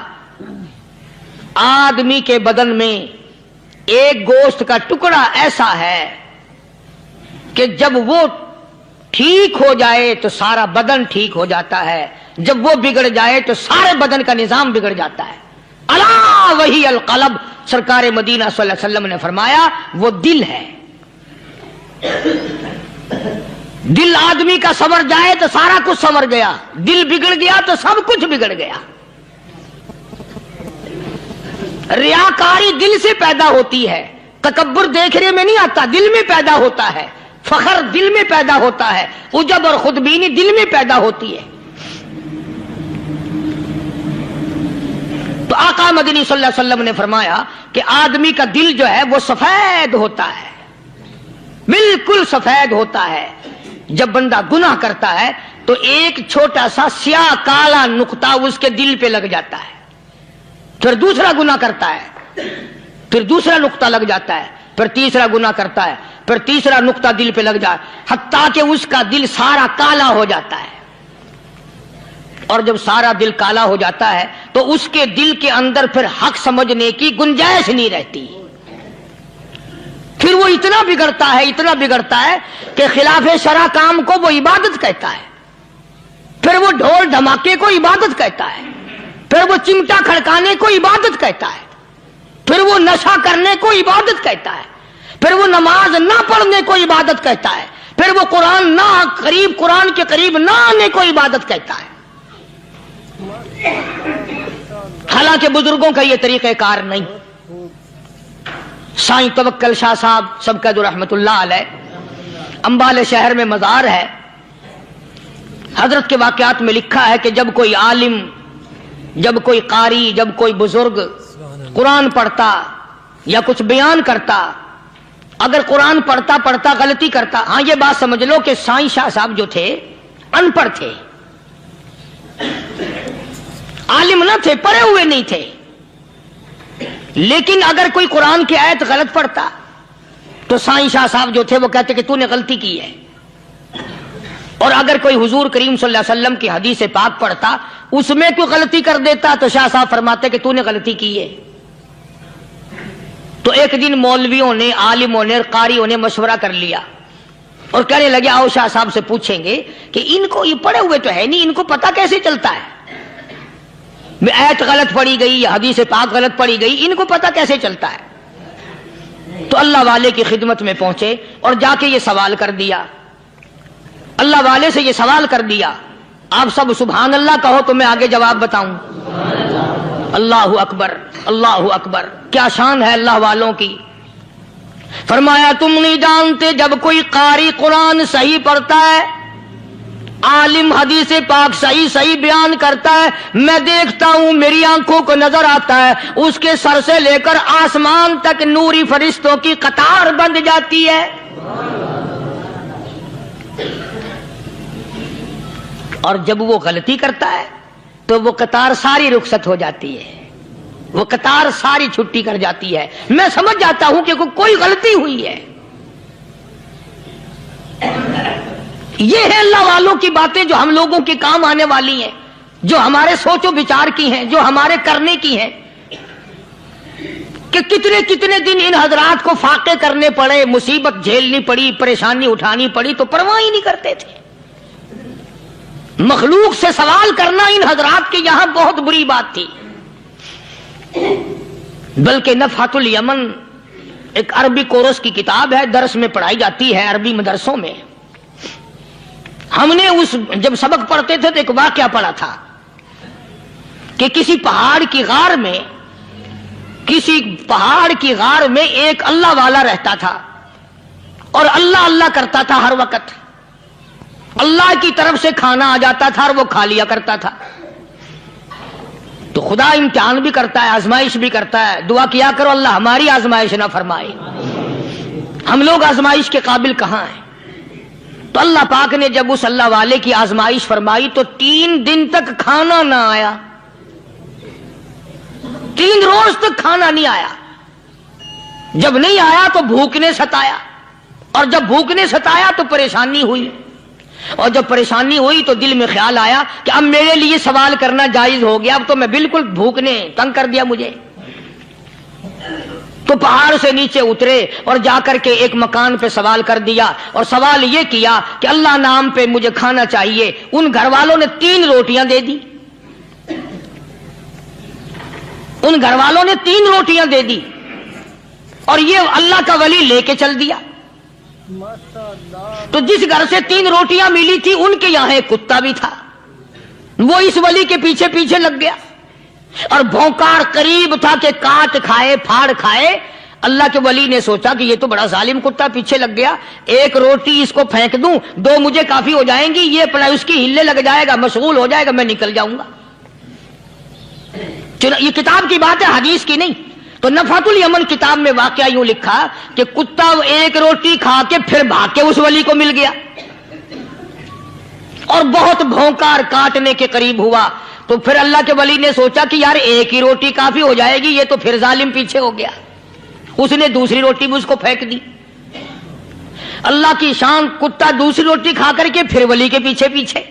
آدمی کے بدن میں ایک گوشت کا ٹکڑا ایسا ہے کہ جب وہ ٹھیک ہو جائے تو سارا بدن ٹھیک ہو جاتا ہے، جب وہ بگڑ جائے تو سارے بدن کا نظام بگڑ جاتا ہے۔ الا وہی القلب، سرکار مدینہ صلی اللہ علیہ وسلم نے فرمایا وہ دل ہے۔ دل آدمی کا سنور جائے تو سارا کچھ سنور گیا، دل بگڑ گیا تو سب کچھ بگڑ گیا۔ ریاکاری دل سے پیدا ہوتی ہے، تکبر دیکھنے میں نہیں آتا، دل میں پیدا ہوتا ہے، فخر دل میں پیدا ہوتا ہے، عجب اور خودبینی دل میں پیدا ہوتی ہے۔ تو آقا مدنی صلی اللہ علیہ وسلم نے فرمایا کہ آدمی کا دل جو ہے وہ سفید ہوتا ہے، بالکل سفید ہوتا ہے۔ جب بندہ گناہ کرتا ہے تو ایک چھوٹا سا سیاہ کالا نقطہ اس کے دل پہ لگ جاتا ہے، پھر دوسرا گناہ کرتا ہے، پھر دوسرا نقطہ لگ جاتا ہے، پھر تیسرا گناہ کرتا ہے، پھر تیسرا نقطہ دل پہ لگ جائے، حتیٰ کہ اس کا دل سارا کالا ہو جاتا ہے۔ اور جب سارا دل کالا ہو جاتا ہے تو اس کے دل کے اندر پھر حق سمجھنے کی گنجائش نہیں رہتی، پھر وہ اتنا بگڑتا ہے کہ خلاف شرع کام کو وہ عبادت کہتا ہے، پھر وہ ڈھول دھماکے کو عبادت کہتا ہے، پھر وہ چمٹا کھڑکانے کو عبادت کہتا ہے، پھر وہ نشہ کرنے کو عبادت کہتا ہے، پھر وہ نماز نہ پڑھنے کو عبادت کہتا ہے، پھر وہ قرآن کے قریب نہ آنے کو عبادت کہتا ہے۔ حالانکہ بزرگوں کا یہ طریقہ کار نہیں، سائیں توکل شاہ صاحب سب کا رحمت اللہ علیہ، امبالے شہر میں مزار ہے۔ حضرت کے واقعات میں لکھا ہے کہ جب کوئی عالم، جب کوئی قاری، جب کوئی بزرگ قرآن پڑھتا یا کچھ بیان کرتا، اگر قرآن پڑھتا پڑھتا غلطی کرتا، ہاں یہ بات سمجھ لو کہ سائیں شاہ صاحب جو تھے ان پڑھ تھے، عالم نہ تھے، پڑھے ہوئے نہیں تھے، لیکن اگر کوئی قرآن کی آیت غلط پڑھتا تو سائیں شاہ صاحب جو تھے وہ کہتے کہ تو نے غلطی کی ہے، اور اگر کوئی حضور کریم صلی اللہ علیہ وسلم کی حدیث پاک پڑھتا اس میں کوئی غلطی کر دیتا تو شاہ صاحب فرماتے کہ تو نے غلطی کی ہے۔ تو ایک دن مولویوں نے، عالموں نے، قاریوں نے مشورہ کر لیا اور کہنے لگے آؤ شاہ صاحب سے پوچھیں گے کہ ان کو، یہ پڑھے ہوئے تو ہے نہیں، ان کو پتہ کیسے چلتا ہے، آیت غلط پڑھی گئی یا حدیث پاک غلط پڑھی گئی، ان کو پتہ کیسے چلتا ہے؟ تو اللہ والے کی خدمت میں پہنچے اور جا کے یہ سوال کر دیا، اللہ والے سے یہ سوال کر دیا۔ آپ سب سبحان اللہ کہو تو میں آگے جواب بتاؤں۔ اللہ اکبر، اللہ اکبر، کیا شان ہے اللہ والوں کی۔ فرمایا تم نہیں جانتے جب کوئی قاری قرآن صحیح پڑھتا ہے، عالم حدیث پاک صحیح بیان کرتا ہے، میں دیکھتا ہوں، میری آنکھوں کو نظر آتا ہے، اس کے سر سے لے کر آسمان تک نوری فرشتوں کی قطار بند جاتی ہے، اور جب وہ غلطی کرتا ہے تو وہ قطار ساری رخصت ہو جاتی ہے، وہ قطار ساری چھٹی کر جاتی ہے، میں سمجھ جاتا ہوں کہ کوئی غلطی ہوئی ہے۔ یہ ہے اللہ والوں کی باتیں جو ہم لوگوں کے کام آنے والی ہیں، جو ہمارے سوچ و بچار کی ہیں، جو ہمارے کرنے کی ہیں، کہ کتنے کتنے دن ان حضرات کو فاقے کرنے پڑے، مصیبت جھیلنی پڑی، پریشانی اٹھانی پڑی، تو پرواہ ہی نہیں کرتے تھے۔ مخلوق سے سوال کرنا ان حضرات کے یہاں بہت بری بات تھی۔ بلکہ نفحۃ الیمن ایک عربی کورس کی کتاب ہے، درس میں پڑھائی جاتی ہے عربی مدرسوں میں۔ ہم نے جب سبق پڑھتے تھے تو ایک واقعہ پڑھا تھا کہ کسی پہاڑ کی غار میں ایک اللہ والا رہتا تھا اور اللہ اللہ کرتا تھا ہر وقت، اللہ کی طرف سے کھانا آ جاتا تھا اور وہ کھا لیا کرتا تھا۔ تو خدا امتحان بھی کرتا ہے، آزمائش بھی کرتا ہے، دعا کیا کرو اللہ ہماری آزمائش نہ فرمائے، ہم لوگ آزمائش کے قابل کہاں ہیں۔ تو اللہ پاک نے جب اس اللہ والے کی آزمائش فرمائی تو 3 دن تک کھانا نہ آیا، 3 روز تک کھانا نہیں آیا۔ جب نہیں آیا تو بھوک نے ستایا، اور جب بھوک نے ستایا تو پریشانی ہوئی، اور جب پریشانی ہوئی تو دل میں خیال آیا کہ اب میرے لیے سوال کرنا جائز ہو گیا، اب تو میں بالکل بھوک نے تنگ کر دیا مجھے۔ تو پہاڑ سے نیچے اترے اور جا کر کے ایک مکان پہ سوال کر دیا، اور سوال یہ کیا کہ اللہ نام پہ مجھے کھانا چاہیے۔ ان گھر والوں نے 3 روٹیاں دے دی، ان گھر والوں نے 3 روٹیاں دے دی، اور یہ اللہ کا ولی لے کے چل دیا۔ تو جس گھر سے 3 روٹیاں ملی تھی ان کے یہاں ایک کتا بھی تھا، وہ اس ولی کے پیچھے پیچھے لگ گیا اور بھونکار قریب تھا کہ کاٹ کھائے پھاڑ کھائے۔ اللہ کے ولی نے سوچا کہ یہ تو بڑا ظالم کتا پیچھے لگ گیا، 1 روٹی اس کو پھینک دوں، 2 مجھے کافی ہو جائیں گی، یہ اپنا اس کی ہلے لگ جائے گا، مشغول ہو جائے گا، میں نکل جاؤں گا۔ یہ کتاب کی بات ہے، حدیث کی نہیں۔ تو نفحۃ الیمن کتاب میں واقعہ یوں لکھا کہ کتا 1 روٹی کھا کے پھر بھاگ کے اس ولی کو مل گیا اور بہت بھونکار کاٹنے کے قریب ہوا۔ تو پھر اللہ کے ولی نے سوچا کہ یار 1 ہی روٹی کافی ہو جائے گی، یہ تو پھر ظالم پیچھے ہو گیا، اس نے دوسری روٹی بھی اس کو پھینک دی۔ اللہ کی شان، کتا دوسری روٹی کھا کر کے پھر ولی کے پیچھے پیچھے،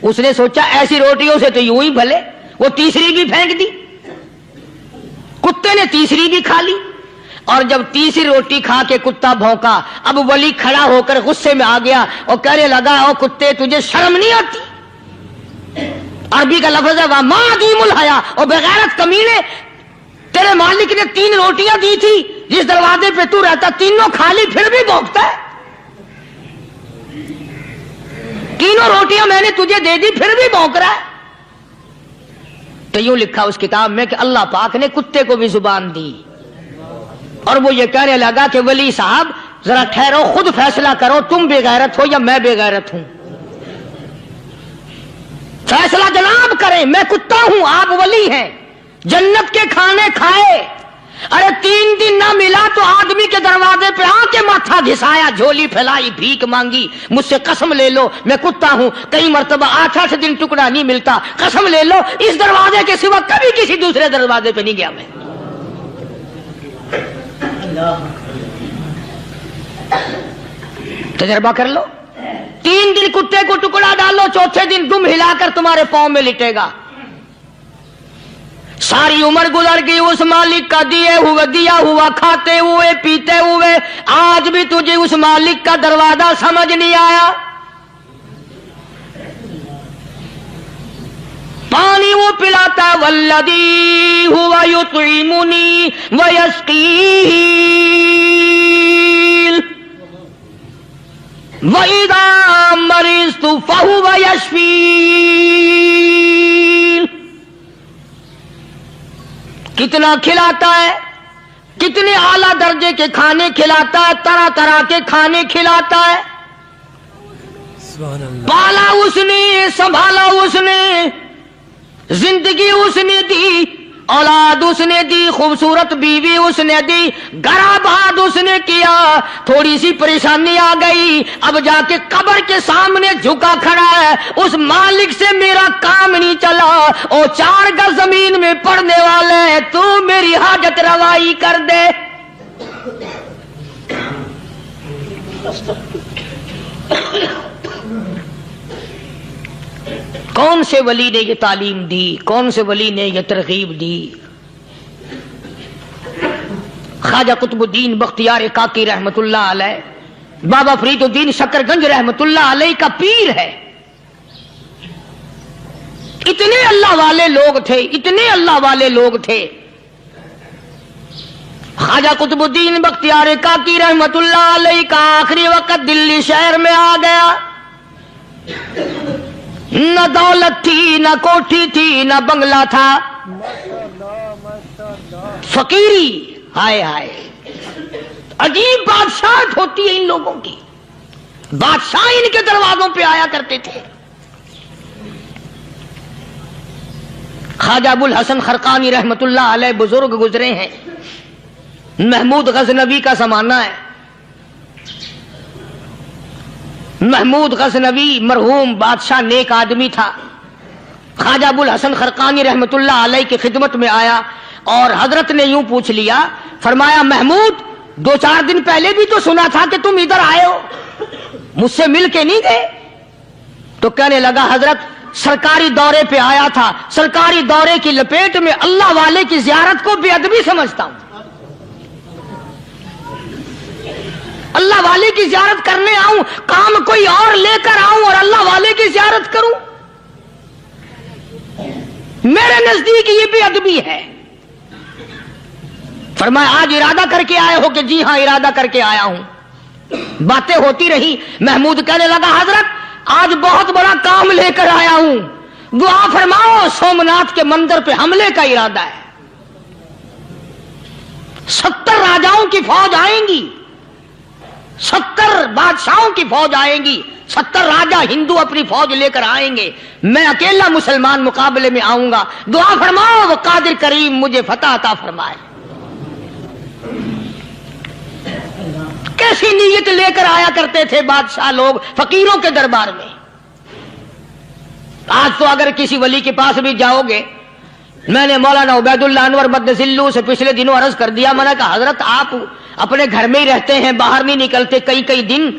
اس نے سوچا ایسی روٹیوں سے تو یوں ہی بھلے، وہ تیسری بھی پھینک دی، کتے نے تیسری بھی کھا لی، اور جب تیسری روٹی کھا کے کتا بھونکا، اب ولی کھڑا ہو کر غصے میں آ گیا اور کہنے لگا او کتے تجھے شرم نہیں آتی؟ عربی کا لفظ ہے وَمَا عَدِيمُ الْحَيَا، اور بغیرت کمینے، تیرے مالک نے 3 روٹیاں دی تھی، جس دروازے پہ تو رہتا تینوں کھا لی، پھر بھی بھونکتا ہے، 3 روٹیاں میں نے تجھے دے دی پھر بھی بھونک رہا ہے۔ تو یوں لکھا اس کتاب میں کہ اللہ پاک نے کتے کو بھی زبان دی، اور وہ یہ کہنے لگا کہ ولی صاحب ذرا ٹھہرو، خود فیصلہ کرو، تم بے غیرت ہو یا میں بے غیرت ہوں؟ فیصلہ جناب کریں، میں کتا ہوں، آپ ولی ہیں، جنت کے کھانے کھائے، ارے 3 دن نہ ملا تو آدمی کے دروازے پہ آ کے ماتھا گھسایا، جھولی پھیلائی، بھیک مانگی، مجھ سے قسم لے لو میں کتا ہوں، کئی مرتبہ 8 دن ٹکڑا نہیں ملتا، قسم لے لو اس دروازے کے سوا کبھی کسی دوسرے دروازے پہ نہیں گیا میں۔ تجربہ کر لو، 3 دن کتے کو ٹکڑا ڈالو، چوتھے دن دم ہلا کر تمہارے پاؤں میں لٹے گا۔ ساری عمر گزر گئی اس مالک کا دیا ہوا کھاتے ہوئے پیتے ہوئے، آج بھی تجھے اس مالک کا دروازہ سمجھ نہیں آیا۔ پانی وہ پلاتا ہے، والذی ہوا یطعمنی ویسقین، وَإِذَا مَرِضْتُ فَهُوَ يَشْفِينِ۔ کتنا کھلاتا ہے، کتنے اعلیٰ درجے کے کھانے کھلاتا ہے، طرح طرح کے کھانے کھلاتا ہے، پالا اس نے، سنبھالا اس نے، زندگی اس نے دی، اولاد اس نے دی، خوبصورت بیوی اس نے دی، گھر آباد اس نے کیا، تھوڑی سی پریشانی آ گئی، اب جا کے قبر کے سامنے جھکا کھڑا ہے، اس مالک سے میرا کام نہیں چلا، او 4 گز زمین میں پڑنے والے، تو میری حاجت روائی کر دے۔ کون سے ولی نے یہ تعلیم دی، کون سے ولی نے یہ ترغیب دی؟ خواجہ قطب الدین بختیار کاکی رحمت اللہ علیہ، بابا فرید الدین شکر گنج رحمت اللہ علیہ کا پیر ہے۔ اتنے اللہ والے لوگ تھے، اتنے اللہ والے لوگ تھے۔ خواجہ قطب الدین بختیار کاکی رحمت اللہ علیہ کا آخری وقت دلی شہر میں آ گیا، نہ دولت تھی، نہ کوٹھی تھی، نہ بنگلہ تھا، فقیری، ہائے ہائے، عجیب بادشاہت ہوتی ہے ان لوگوں کی، بادشاہ ان کے دروازوں پہ آیا کرتے تھے۔ خواجہ ابو الحسن خرقانی رحمت اللہ علیہ بزرگ گزرے ہیں، محمود غزنوی کا زمانہ ہے۔ محمود غزنوی مرحوم بادشاہ نیک آدمی تھا، خواجہ ابو الحسن خرقانی رحمت اللہ علیہ کی خدمت میں آیا اور حضرت نے یوں پوچھ لیا، فرمایا محمود 2-4 دن پہلے بھی تو سنا تھا کہ تم ادھر آئے ہو، مجھ سے مل کے نہیں گئے؟ تو کہنے لگا حضرت سرکاری دورے پہ آیا تھا، سرکاری دورے کی لپیٹ میں اللہ والے کی زیارت کو بے ادبی سمجھتا ہوں، اللہ والے کی زیارت کرنے آؤں، کام کوئی اور لے کر آؤں اور اللہ والے کی زیارت کروں؟ میرے نزدیک یہ بے ادبی ہے۔ فرمایا آج ارادہ کر کے آئے ہو؟ کہ جی ہاں ارادہ کر کے آیا ہوں۔ باتیں ہوتی رہی، محمود کہنے لگا حضرت آج بہت بڑا کام لے کر آیا ہوں، دعا فرماؤ، سومناتھ کے مندر پہ حملے کا ارادہ ہے، 70 راجاؤں کی فوج آئیں گی، 70 بادشاہوں کی فوج آئیں گی، 70 راجا ہندو اپنی فوج لے کر آئیں گے، میں اکیلا مسلمان مقابلے میں آؤں گا، دعا فرماؤ وہ قادر کریم مجھے فتح عطا فرمائے۔ کیسی نیت لے کر آیا کرتے تھے بادشاہ لوگ فقیروں کے دربار میں۔ آج تو اگر کسی ولی کے پاس بھی جاؤ گے، میں نے مولانا عبید اللہ انور مدذلو سے پچھلے دنوں عرض کر دیا، میں نے کہا حضرت آپ اپنے گھر میں ہی رہتے ہیں، باہر نہیں نکلتے، کئی دن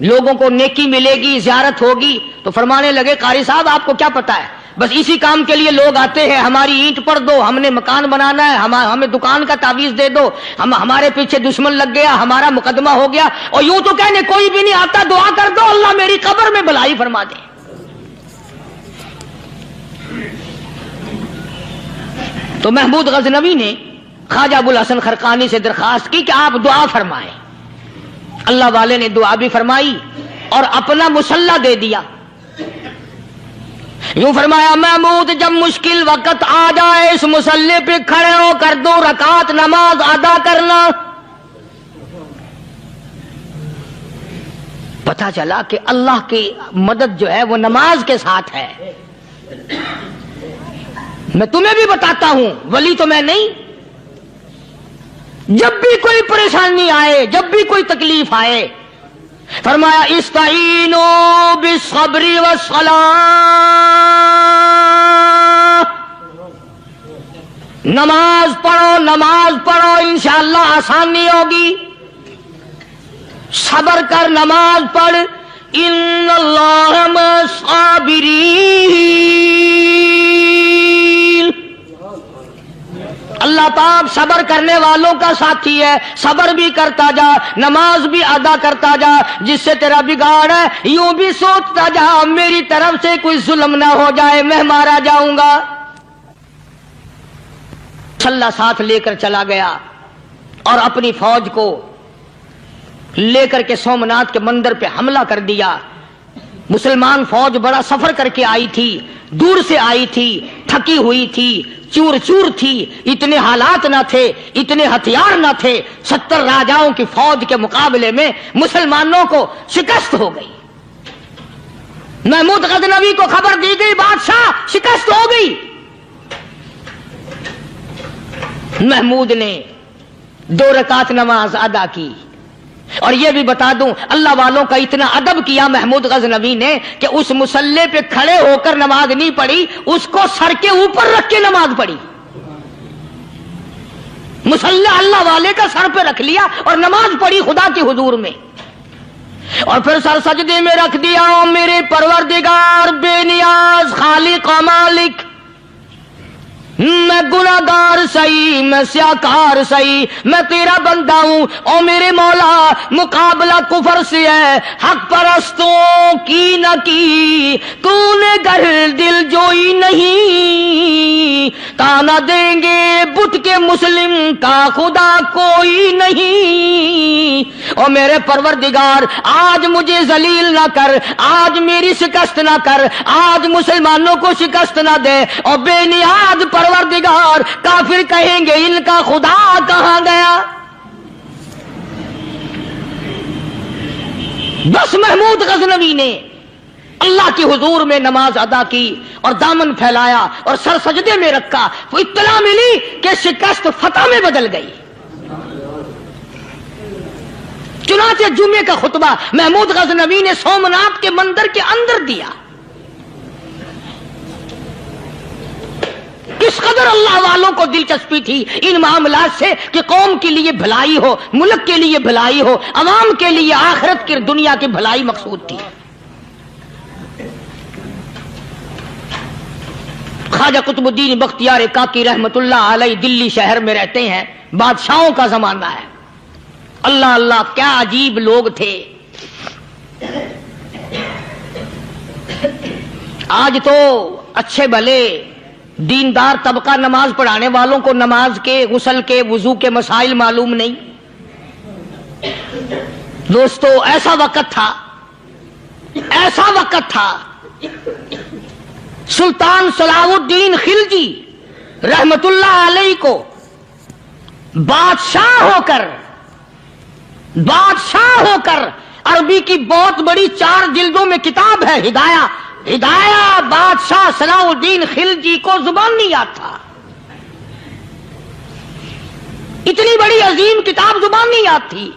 لوگوں کو نیکی ملے گی، زیارت ہوگی، تو فرمانے لگے قاری صاحب آپ کو کیا پتا ہے، بس اسی کام کے لیے لوگ آتے ہیں، ہماری اینٹ پڑ دو، ہم نے مکان بنانا ہے، ہمیں دکان کا تعویذ دے دو، ہمارے پیچھے دشمن لگ گیا، ہمارا مقدمہ ہو گیا، اور یوں تو کہنے کوئی بھی نہیں آتا، دعا کر دو اللہ میری قبر میں بھلائی فرما دے۔ تو محمود غزنوی نے خواجہ ابو الحسن خرقانی سے درخواست کی کہ آپ دعا فرمائیں۔ اللہ والے نے دعا بھی فرمائی اور اپنا مسلح دے دیا۔ یوں فرمایا محمود جب مشکل وقت آ جائے اس مسلح پہ کھڑے ہو کر 2 رکعت نماز ادا کرنا، پتہ چلا کہ اللہ کی مدد جو ہے وہ نماز کے ساتھ ہے. میں تمہیں بھی بتاتا ہوں، ولی تو میں نہیں. جب بھی کوئی پریشانی آئے، جب بھی کوئی تکلیف آئے، فرمایا استعینوا بالصبر والصلاۃ، نماز پڑھو انشاءاللہ آسانی ہوگی. صبر کر، نماز پڑھ. ان اللہ مع الصابرین، اللہ پاک صبر کرنے والوں کا ساتھی ہے. صبر بھی کرتا جا، نماز بھی ادا کرتا جا. جس سے تیرا بگاڑ ہے یوں بھی سوچتا جا میری طرف سے کوئی ظلم نہ ہو جائے، میں مارا جاؤں گا. چھلا ساتھ لے کر چلا گیا اور اپنی فوج کو لے کر کے سومناتھ کے مندر پہ حملہ کر دیا. مسلمان فوج بڑا سفر کر کے آئی تھی، دور سے آئی تھی، تھکی ہوئی تھی، چور چور تھی. اتنے حالات نہ تھے، اتنے ہتھیار نہ تھے. 70 راجاؤں کی فوج کے مقابلے میں مسلمانوں کو شکست ہو گئی. محمود غزنوی کو خبر دی گئی بادشاہ شکست ہو گئی. محمود نے 2 رکعت نماز ادا کی. اور یہ بھی بتا دوں اللہ والوں کا اتنا ادب کیا محمود غزنوی نے کہ اس مصلے پہ کھڑے ہو کر نماز نہیں پڑھی، اس کو سر کے اوپر رکھ کے نماز پڑھی. مصلہ اللہ والے کا سر پہ رکھ لیا اور نماز پڑھی خدا کے حضور میں. اور پھر سر سجدے میں رکھ دیا. میرے پروردگار بے نیاز خالق و مالک، میں گناہگار سہی، میں سیاکار سہی، میں تیرا بندہ ہوں. او میرے مولا مقابلہ کفر سے ہے، حق پرستوں کی نہ کی تو نے گر دل جوئی نہیں. تانا دیں گے بت کے مسلم کا خدا کوئی نہیں. او میرے پروردگار آج مجھے ذلیل نہ کر، آج میری شکست نہ کر، آج مسلمانوں کو شکست نہ دے. اور بے نیاز پروردگار کافر کہیں گے ان کا خدا کہاں گیا. بس محمود غزنوی نے اللہ کے حضور میں نماز ادا کی اور دامن پھیلایا اور سر سجدے میں رکھا. وہ اطلاع ملی کہ شکست فتح میں بدل گئی. چنانچہ جمعے کا خطبہ محمود غزنوی نے سومناتھ کے مندر کے اندر دیا. اس قدر اللہ والوں کو دلچسپی تھی ان معاملات سے کہ قوم کے لیے بھلائی ہو، ملک کے لیے بھلائی ہو، عوام کے لیے آخرت کی دنیا کی بھلائی مقصود تھی. خواجہ قطب الدین بختیار کاکی رحمت اللہ علیہ دلی شہر میں رہتے ہیں. بادشاہوں کا زمانہ ہے. اللہ اللہ کیا عجیب لوگ تھے. آج تو اچھے بھلے دیندار طبقہ نماز پڑھانے والوں کو نماز کے، غسل کے، وضو کے مسائل معلوم نہیں. دوستو ایسا وقت تھا سلطان صلاح الدین خلجی رحمت اللہ علیہ کو بادشاہ ہو کر عربی کی بہت بڑی 4 جلدوں میں کتاب ہے ہدایہ بادشاہ صلاح الدین خلجی کو زبان نہیں آتا. اتنی بڑی عظیم کتاب زبان نہیں آتی.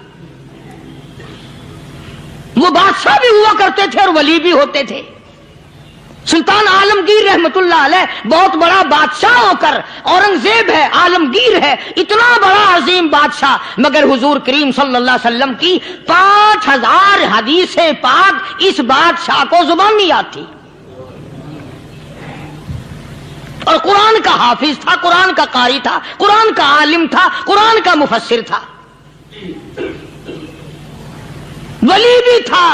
وہ بادشاہ بھی ہوا کرتے تھے اور ولی بھی ہوتے تھے. سلطان عالمگیر رحمت اللہ علیہ بہت بڑا بادشاہ ہو کر، اورنگزیب ہے، عالمگیر ہے، اتنا بڑا عظیم بادشاہ، مگر حضور کریم صلی اللہ علیہ وسلم کی 5000 حدیث پاک اس بادشاہ کو زبان نہیں آتی. اور قرآن کا حافظ تھا، قرآن کا قاری تھا، قرآن کا عالم تھا، قرآن کا مفسر تھا، ولی بھی تھا،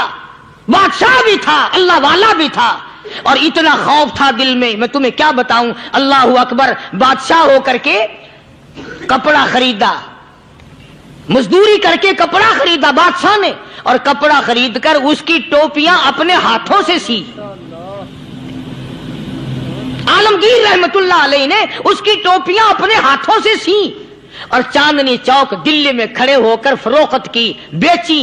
بادشاہ بھی تھا، اللہ والا بھی تھا. اور اتنا خوف تھا دل میں تمہیں کیا بتاؤں. اللہ اکبر. بادشاہ ہو کر کے کپڑا خریدا، مزدوری کر کے کپڑا خریدا بادشاہ نے، اور کپڑا خرید کر اس کی ٹوپیاں اپنے ہاتھوں سے سی. عالمگیر رحمت اللہ علیہ نے اس کی ٹوپیاں اپنے ہاتھوں سے سی اور چاندنی چوک دلی میں کھڑے ہو کر فروخت کی، بیچی.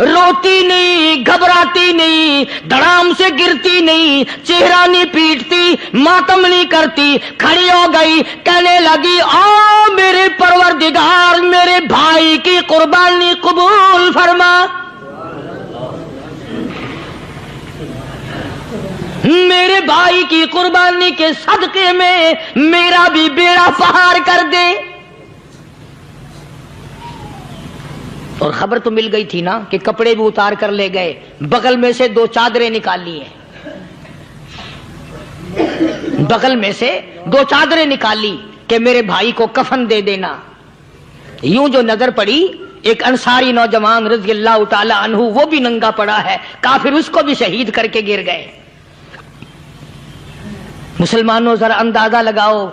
روتی نہیں، گھبراتی نہیں، دھڑام سے گرتی نہیں، چہرہ نہیں پیٹتی، ماتم نہیں کرتی، کھڑی ہو گئی، کہنے لگی آ میرے پروردگار، میرے بھائی کی قربانی قبول فرما، میرے بھائی کی قربانی کے صدقے میں میرا بھی بیڑا پار کر دے۔ اور خبر تو مل گئی تھی نا کہ کپڑے بھی اتار کر لے گئے، بغل میں سے 2 چادریں نکالی ہیں، بغل میں سے 2 چادریں نکالی کہ میرے بھائی کو کفن دے دینا۔ یوں جو نظر پڑی، ایک انصاری نوجوان رضی اللہ تعالی عنہ وہ بھی ننگا پڑا ہے، کافر اس کو بھی شہید کر کے گر گئے۔ مسلمانوں ذرا اندازہ لگاؤ،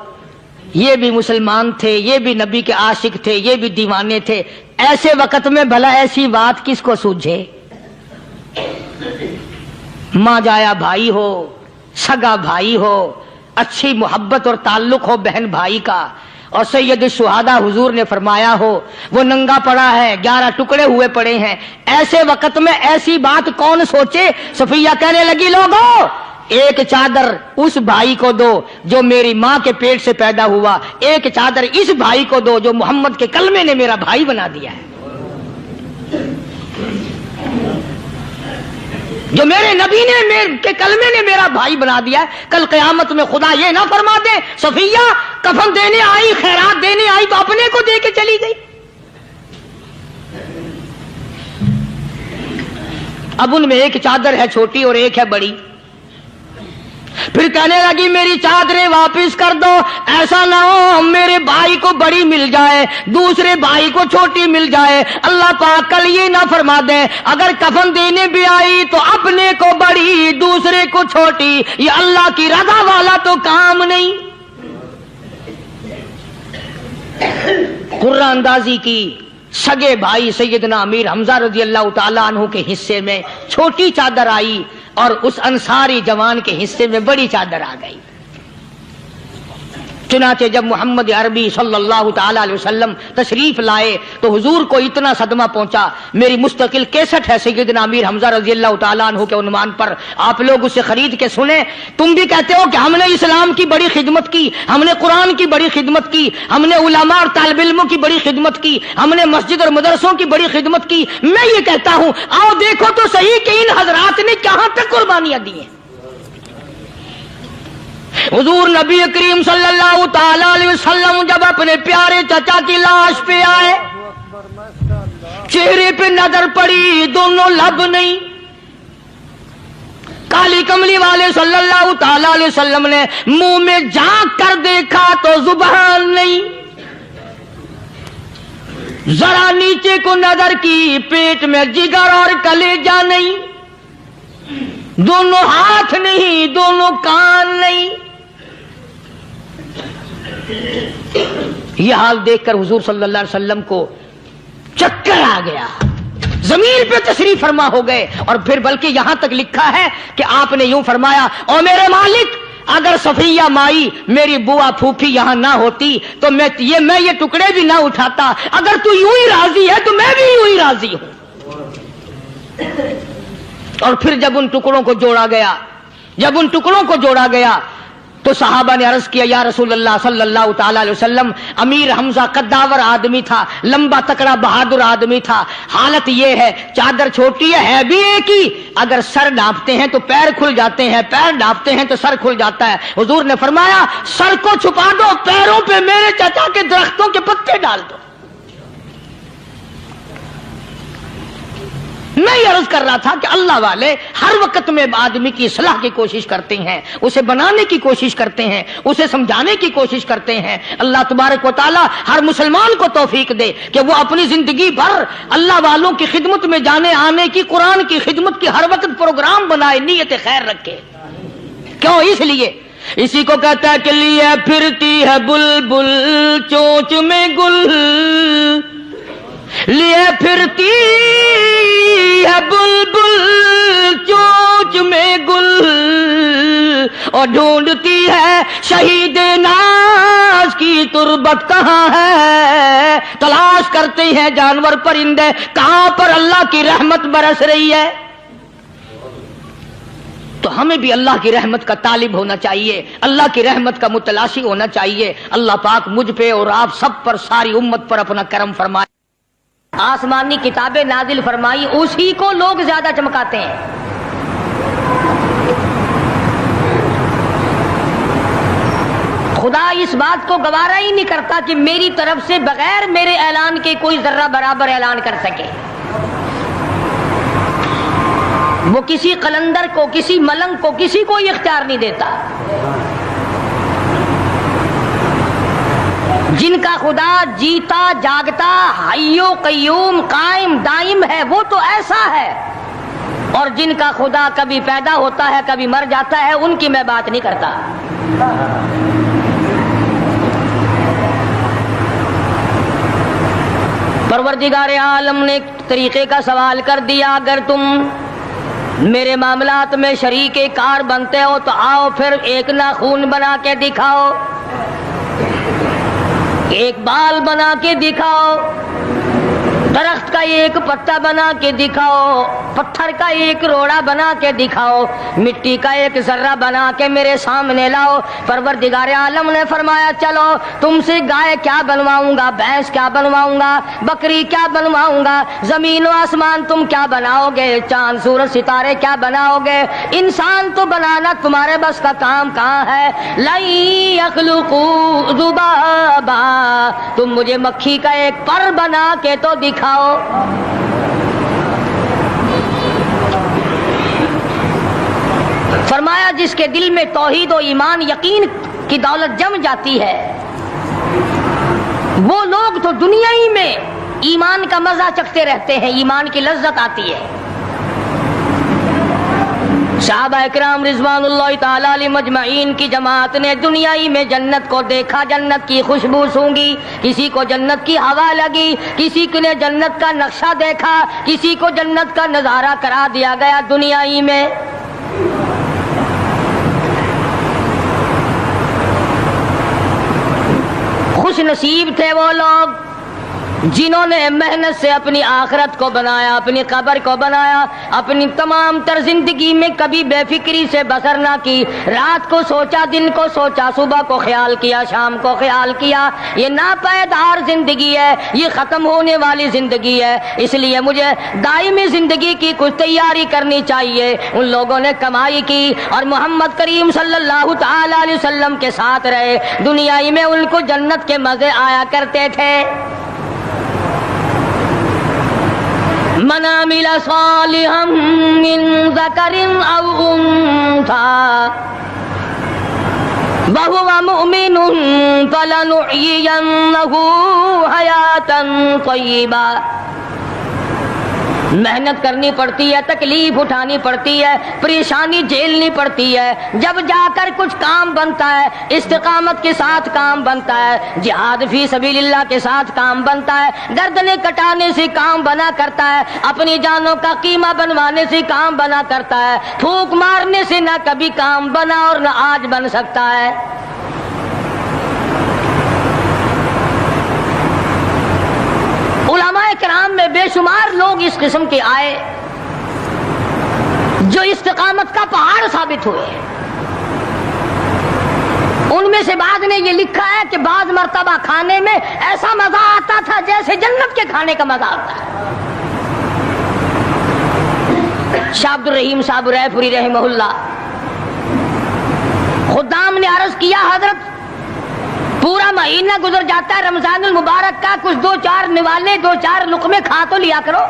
یہ بھی مسلمان تھے، یہ بھی نبی کے عاشق تھے، یہ بھی دیوانے تھے، ایسے وقت میں بھلا ایسی بات کس کو سوجھے؟ ماں جایا بھائی ہو، سگا بھائی ہو، اچھی محبت اور تعلق ہو بہن بھائی کا، اور سید الشہداء حضور نے فرمایا ہو وہ ننگا پڑا ہے، 11 ٹکڑے ہوئے پڑے ہیں، ایسے وقت میں ایسی بات کون سوچے؟ صفیہ کہنے لگی لوگوں ایک چادر اس بھائی کو دو جو میری ماں کے پیٹ سے پیدا ہوا، ایک چادر اس بھائی کو دو جو محمد کے کلمے نے میرا بھائی بنا دیا ہے، جو میرے نبی نے کے کلمے نے میرا بھائی بنا دیا ہے۔ کل قیامت میں خدا یہ نہ فرما دے صفیہ کفن دینے آئی، خیرات دینے آئی تو اپنے کو دے کے چلی گئی۔ اب ان میں ایک چادر ہے چھوٹی اور ایک ہے بڑی۔ پھر کہنے لگی میری چادریں واپس کر دو، ایسا نہ ہو میرے بھائی کو بڑی مل جائے، دوسرے بھائی کو چھوٹی مل جائے، اللہ پاک کل یہ نہ فرما دے اگر کفن دینے بھی آئی تو اپنے کو بڑی دوسرے کو چھوٹی، یہ اللہ کی رضا والا تو کام نہیں۔ قرہ اندازی کی، سگے بھائی سیدنا امیر حمزہ رضی اللہ تعالیٰ عنہ کے حصے میں چھوٹی چادر آئی اور اس انصاری جوان کے حصے میں بڑی چادر آ گئی۔ چنانچہ جب محمد عربی صلی اللہ تعالی علیہ وسلم تشریف لائے تو حضور کو اتنا صدمہ پہنچا، میری مستقل کیسٹ ہے سیدنا امیر حمزہ رضی اللہ تعالیٰ عنہ کے عنوان پر، آپ لوگ اسے خرید کے سنیں۔ تم بھی کہتے ہو کہ ہم نے اسلام کی بڑی خدمت کی، ہم نے قرآن کی بڑی خدمت کی، ہم نے علماء اور طالب علموں کی بڑی خدمت کی، ہم نے مسجد اور مدرسوں کی بڑی خدمت کی۔ میں یہ کہتا ہوں آؤ دیکھو تو صحیح کہ ان حضرات نے کہاں تک قربانیاں دی ہیں۔ حضور نبی کریم صلی اللہ تعالی علیہ وسلم جب اپنے پیارے چچا کی لاش پہ آئے، چہرے پہ نظر پڑی، دونوں لب نہیں، کالی کملی والے صلی اللہ تعالی علیہ وسلم نے منہ میں جھانک کر دیکھا تو زبان نہیں، ذرا نیچے کو نظر کی، پیٹ میں جگر اور کلیجہ نہیں، دونوں ہاتھ نہیں، دونوں کان نہیں۔ یہ حال دیکھ کر حضور صلی اللہ علیہ وسلم کو چکر آ گیا، زمین پہ تشریف فرما ہو گئے، اور پھر بلکہ یہاں تک لکھا ہے کہ آپ نے یوں فرمایا او میرے مالک اگر صفیہ مائی میری بوا پھوپھی یہاں نہ ہوتی تو میں یہ ٹکڑے بھی نہ اٹھاتا، اگر تو یوں ہی راضی ہے تو میں بھی یوں ہی راضی ہوں۔ اور پھر جب ان ٹکڑوں کو جوڑا گیا تو صحابہ نے عرض کیا یا رسول اللہ صلی اللہ تعالی علیہ وسلم، امیر حمزہ قداور آدمی تھا، لمبا تکڑا بہادر آدمی تھا، حالت یہ ہے چادر چھوٹی ہے بھی ایک ہی، اگر سر ڈھانپتے ہیں تو پیر کھل جاتے ہیں، پیر ڈھانپتے ہیں تو سر کھل جاتا ہے۔ حضور نے فرمایا سر کو چھپا دو، پیروں پہ میرے چچا کے درختوں کے پتے ڈال دو۔ میں یہ عرض کر رہا تھا کہ اللہ والے ہر وقت میں آدمی کی اصلاح کی کوشش کرتے ہیں، اسے بنانے کی کوشش کرتے ہیں، اسے سمجھانے کی کوشش کرتے ہیں۔ اللہ تبارک و تعالی ہر مسلمان کو توفیق دے کہ وہ اپنی زندگی بھر اللہ والوں کی خدمت میں جانے آنے کی، قرآن کی خدمت کی ہر وقت پروگرام بنائے، نیت خیر رکھے۔ کیوں؟ اس لیے اسی کو کہتا ہے کہ لیے پھرتی ہے بلبل چونچ میں گل، لیے پھرتی ہے بلبل چونچ میں گل اور ڈھونڈتی ہے شہید ناز کی تربت کہاں ہے. تلاش کرتے ہیں جانور پرندے کہاں پر اللہ کی رحمت برس رہی ہے. تو ہمیں بھی اللہ کی رحمت کا طالب ہونا چاہیے, اللہ کی رحمت کا متلاشی ہونا چاہیے. اللہ پاک مجھ پہ اور آپ سب پر, ساری امت پر اپنا کرم فرمائے. آسمانی کتابیں نازل فرمائی, اسی کو لوگ زیادہ چمکاتے ہیں. خدا اس بات کو گوارا ہی نہیں کرتا کہ میری طرف سے بغیر میرے اعلان کے کوئی ذرہ برابر اعلان کر سکے. وہ کسی قلندر کو, کسی ملنگ کو, کسی کو اختیار نہیں دیتا. جن کا خدا جیتا جاگتا حی و قیوم قائم دائم ہے وہ تو ایسا ہے, اور جن کا خدا کبھی پیدا ہوتا ہے کبھی مر جاتا ہے ان کی میں بات نہیں کرتا. پروردگار عالم نے ایک طریقے کا سوال کر دیا, اگر تم میرے معاملات میں شریک کار بنتے ہو تو آؤ پھر ایک ناخون بنا کے دکھاؤ, ایک بال بنا کے دکھاؤ, درخت کا ایک پتا بنا کے دکھاؤ, پتھر کا ایک روڑا بنا کے دکھاؤ, مٹی کا ایک ذرہ بنا کے میرے سامنے لاؤ. پروردگار عالم نے فرمایا چلو تم سے گائے کیا بنواؤں گا, بھینس کیا بنواؤں گا, بکری کیا بنواؤں گا, زمین و آسمان تم کیا بناؤ گے, چاند سورج ستارے کیا بناؤ گے, انسان تو بنانا تمہارے بس کا کام کہاں ہے. لن یخلقوا ذبابا, تم مجھے مکھی کا ایک پر بنا کے تو دکھاؤ. فرمایا جس کے دل میں توحید و ایمان یقین کی دولت جم جاتی ہے وہ لوگ تو دنیا ہی میں ایمان کا مزہ چکھتے رہتے ہیں, ایمان کی لذت آتی ہے. صحابہ اکرام رضوان اللہ تعالی علیہم مجمعین کی جماعت نے دنیا ہی میں جنت کو دیکھا, جنت کی خوشبو سونگھی, کسی کو جنت کی ہوا لگی, کسی نے جنت کا نقشہ دیکھا, کسی کو جنت کا نظارہ کرا دیا گیا دنیا ہی میں. خوش نصیب تھے وہ لوگ جنہوں نے محنت سے اپنی آخرت کو بنایا, اپنی قبر کو بنایا, اپنی تمام تر زندگی میں کبھی بے فکری سے بسر نہ کی. رات کو سوچا, دن کو سوچا, صبح کو خیال کیا, شام کو خیال کیا. یہ ناپائیدار زندگی ہے, یہ ختم ہونے والی زندگی ہے, اس لیے مجھے دائمی زندگی کی کچھ تیاری کرنی چاہیے. ان لوگوں نے کمائی کی اور محمد کریم صلی اللہ تعالی علیہ وسلم کے ساتھ رہے. دنیا میں ان کو جنت کے مزے آیا کرتے تھے. من عمل صالحا من ذکر او انثى وهو مؤمن فلنحيينه حياة طيبة. محنت کرنی پڑتی ہے, تکلیف اٹھانی پڑتی ہے, پریشانی جھیلنی پڑتی ہے, جب جا کر کچھ کام بنتا ہے, استقامت کے ساتھ کام بنتا ہے, جہاد فی سبیل اللہ کے ساتھ کام بنتا ہے, گردنیں کٹانے سے کام بنا کرتا ہے, اپنی جانوں کا قیمہ بنوانے سے کام بنا کرتا ہے. پھونک مارنے سے نہ کبھی کام بنا اور نہ آج بن سکتا ہے. علماء کرام میں بے شمار لوگ اس قسم کے آئے جو استقامت کا پہاڑ ثابت ہوئے. ان میں سے بعض نے یہ لکھا ہے کہ بعض مرتبہ کھانے میں ایسا مزہ آتا تھا جیسے جنت کے کھانے کا مزہ آتا ہے. شاہ عبد الرحیم صاحب رائے پوری رحمہ اللہ خدام نے عرض کیا حضرت پورا مہینہ گزر جاتا ہے رمضان المبارک کا, کچھ دو چار نوالے, دو چار لقمے کھا تو لیا کرو.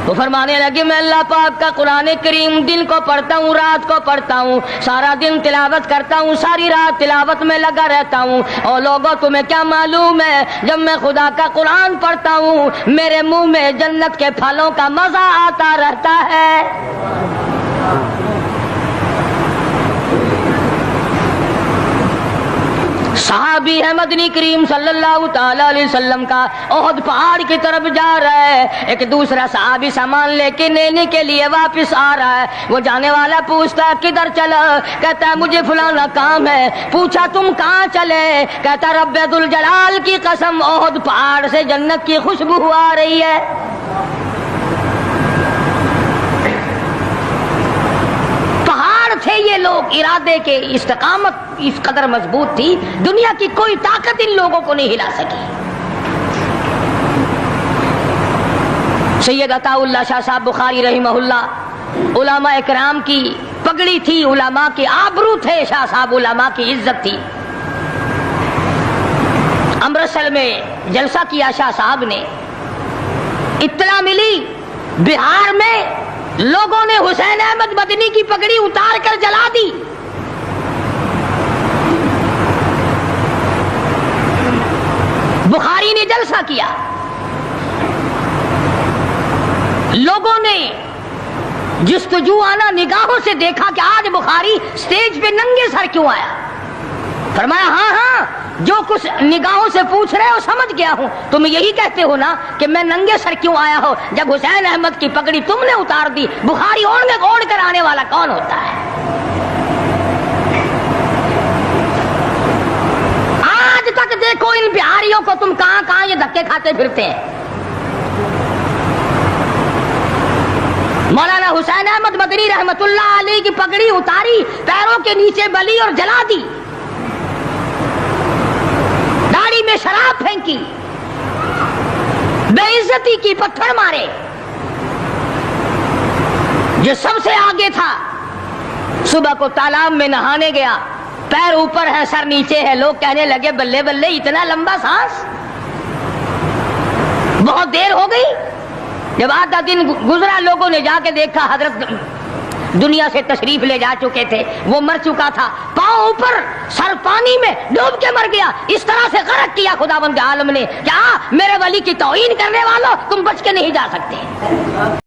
تو فرمانے لگے میں اللہ پاک کا قرآن کریم دن کو پڑھتا ہوں, رات کو پڑھتا ہوں, سارا دن تلاوت کرتا ہوں, ساری رات تلاوت میں لگا رہتا ہوں. اور لوگوں تمہیں کیا معلوم ہے جب میں خدا کا قرآن پڑھتا ہوں میرے منہ میں جنت کے پھلوں کا مزہ آتا رہتا ہے. صحابی ہے مدنی کریم صلی اللہ تعالی علیہ وسلم کا، احد پہاڑ کی طرف جا رہا ہے، ایک دوسرا صحابی سامان لے کے لینے کے لیے واپس آ رہا ہے، وہ جانے والا پوچھتا ہے کدھر چلا؟ کہتا ہے مجھے فلانا کام ہے۔ پوچھا تم کہاں چلے؟ کہتا رب ذوالجلال کی قسم احد پہاڑ سے جنت کی خوشبو آ رہی ہے۔ تھے یہ لوگ، ارادے کے استقامت اس قدر مضبوط تھی، دنیا کی کوئی طاقت ان لوگوں کو نہیں ہلا سکی۔ سید عطا اللہ شاہ صاحب بخاری رحمہ اللہ، علماء اکرام کی پگڑی تھی، علماء کے آبرو تھے شاہ صاحب، علماء کی عزت تھی۔ امرتسر میں جلسہ کیا شاہ صاحب نے، اطلاع ملی بہار میں لوگوں نے حسین احمد مدنی کی پگڑی اتار کر جلا دی۔ بخاری نے جلسہ کیا، لوگوں نے جستجو آنا نگاہوں سے دیکھا کہ آج بخاری سٹیج پہ ننگے سر کیوں آیا؟ فرمایا ہاں ہاں جو کچھ نگاہوں سے پوچھ رہے ہو سمجھ گیا ہوں، تم یہی کہتے ہو نا کہ میں ننگے سر کیوں آیا ہو؟ جب حسین احمد کی پگڑی تم نے اتار دی، بخاری اوڑھ کر آنے والا کون ہوتا ہے؟ آج تک دیکھو ان بہاریوں کو، تم کہاں کہاں یہ دھکے کھاتے پھرتے ہیں۔ مولانا حسین احمد مدنی رحمت اللہ علیہ کی پگڑی اتاری، پیروں کے نیچے بلی اور جلا دی، داڑھی میں شراب پھینکی، بے عزتی کی، پتھر مارے۔ جو سب سے آگے تھا صبح کو تالاب میں نہانے گیا، پیر اوپر ہے سر نیچے ہے، لوگ کہنے لگے بلے بلے اتنا لمبا سانس۔ بہت دیر ہو گئی، جب آدھا دن گزرا لوگوں نے جا کے دیکھا حضرت دنیا سے تشریف لے جا چکے تھے، وہ مر چکا تھا، پاؤں اوپر سر پانی میں ڈوب کے مر گیا۔ اس طرح سے غرق کیا خداوند عالم نے، کیا میرے ولی کی توہین کرنے والوں تم بچ کے نہیں جا سکتے۔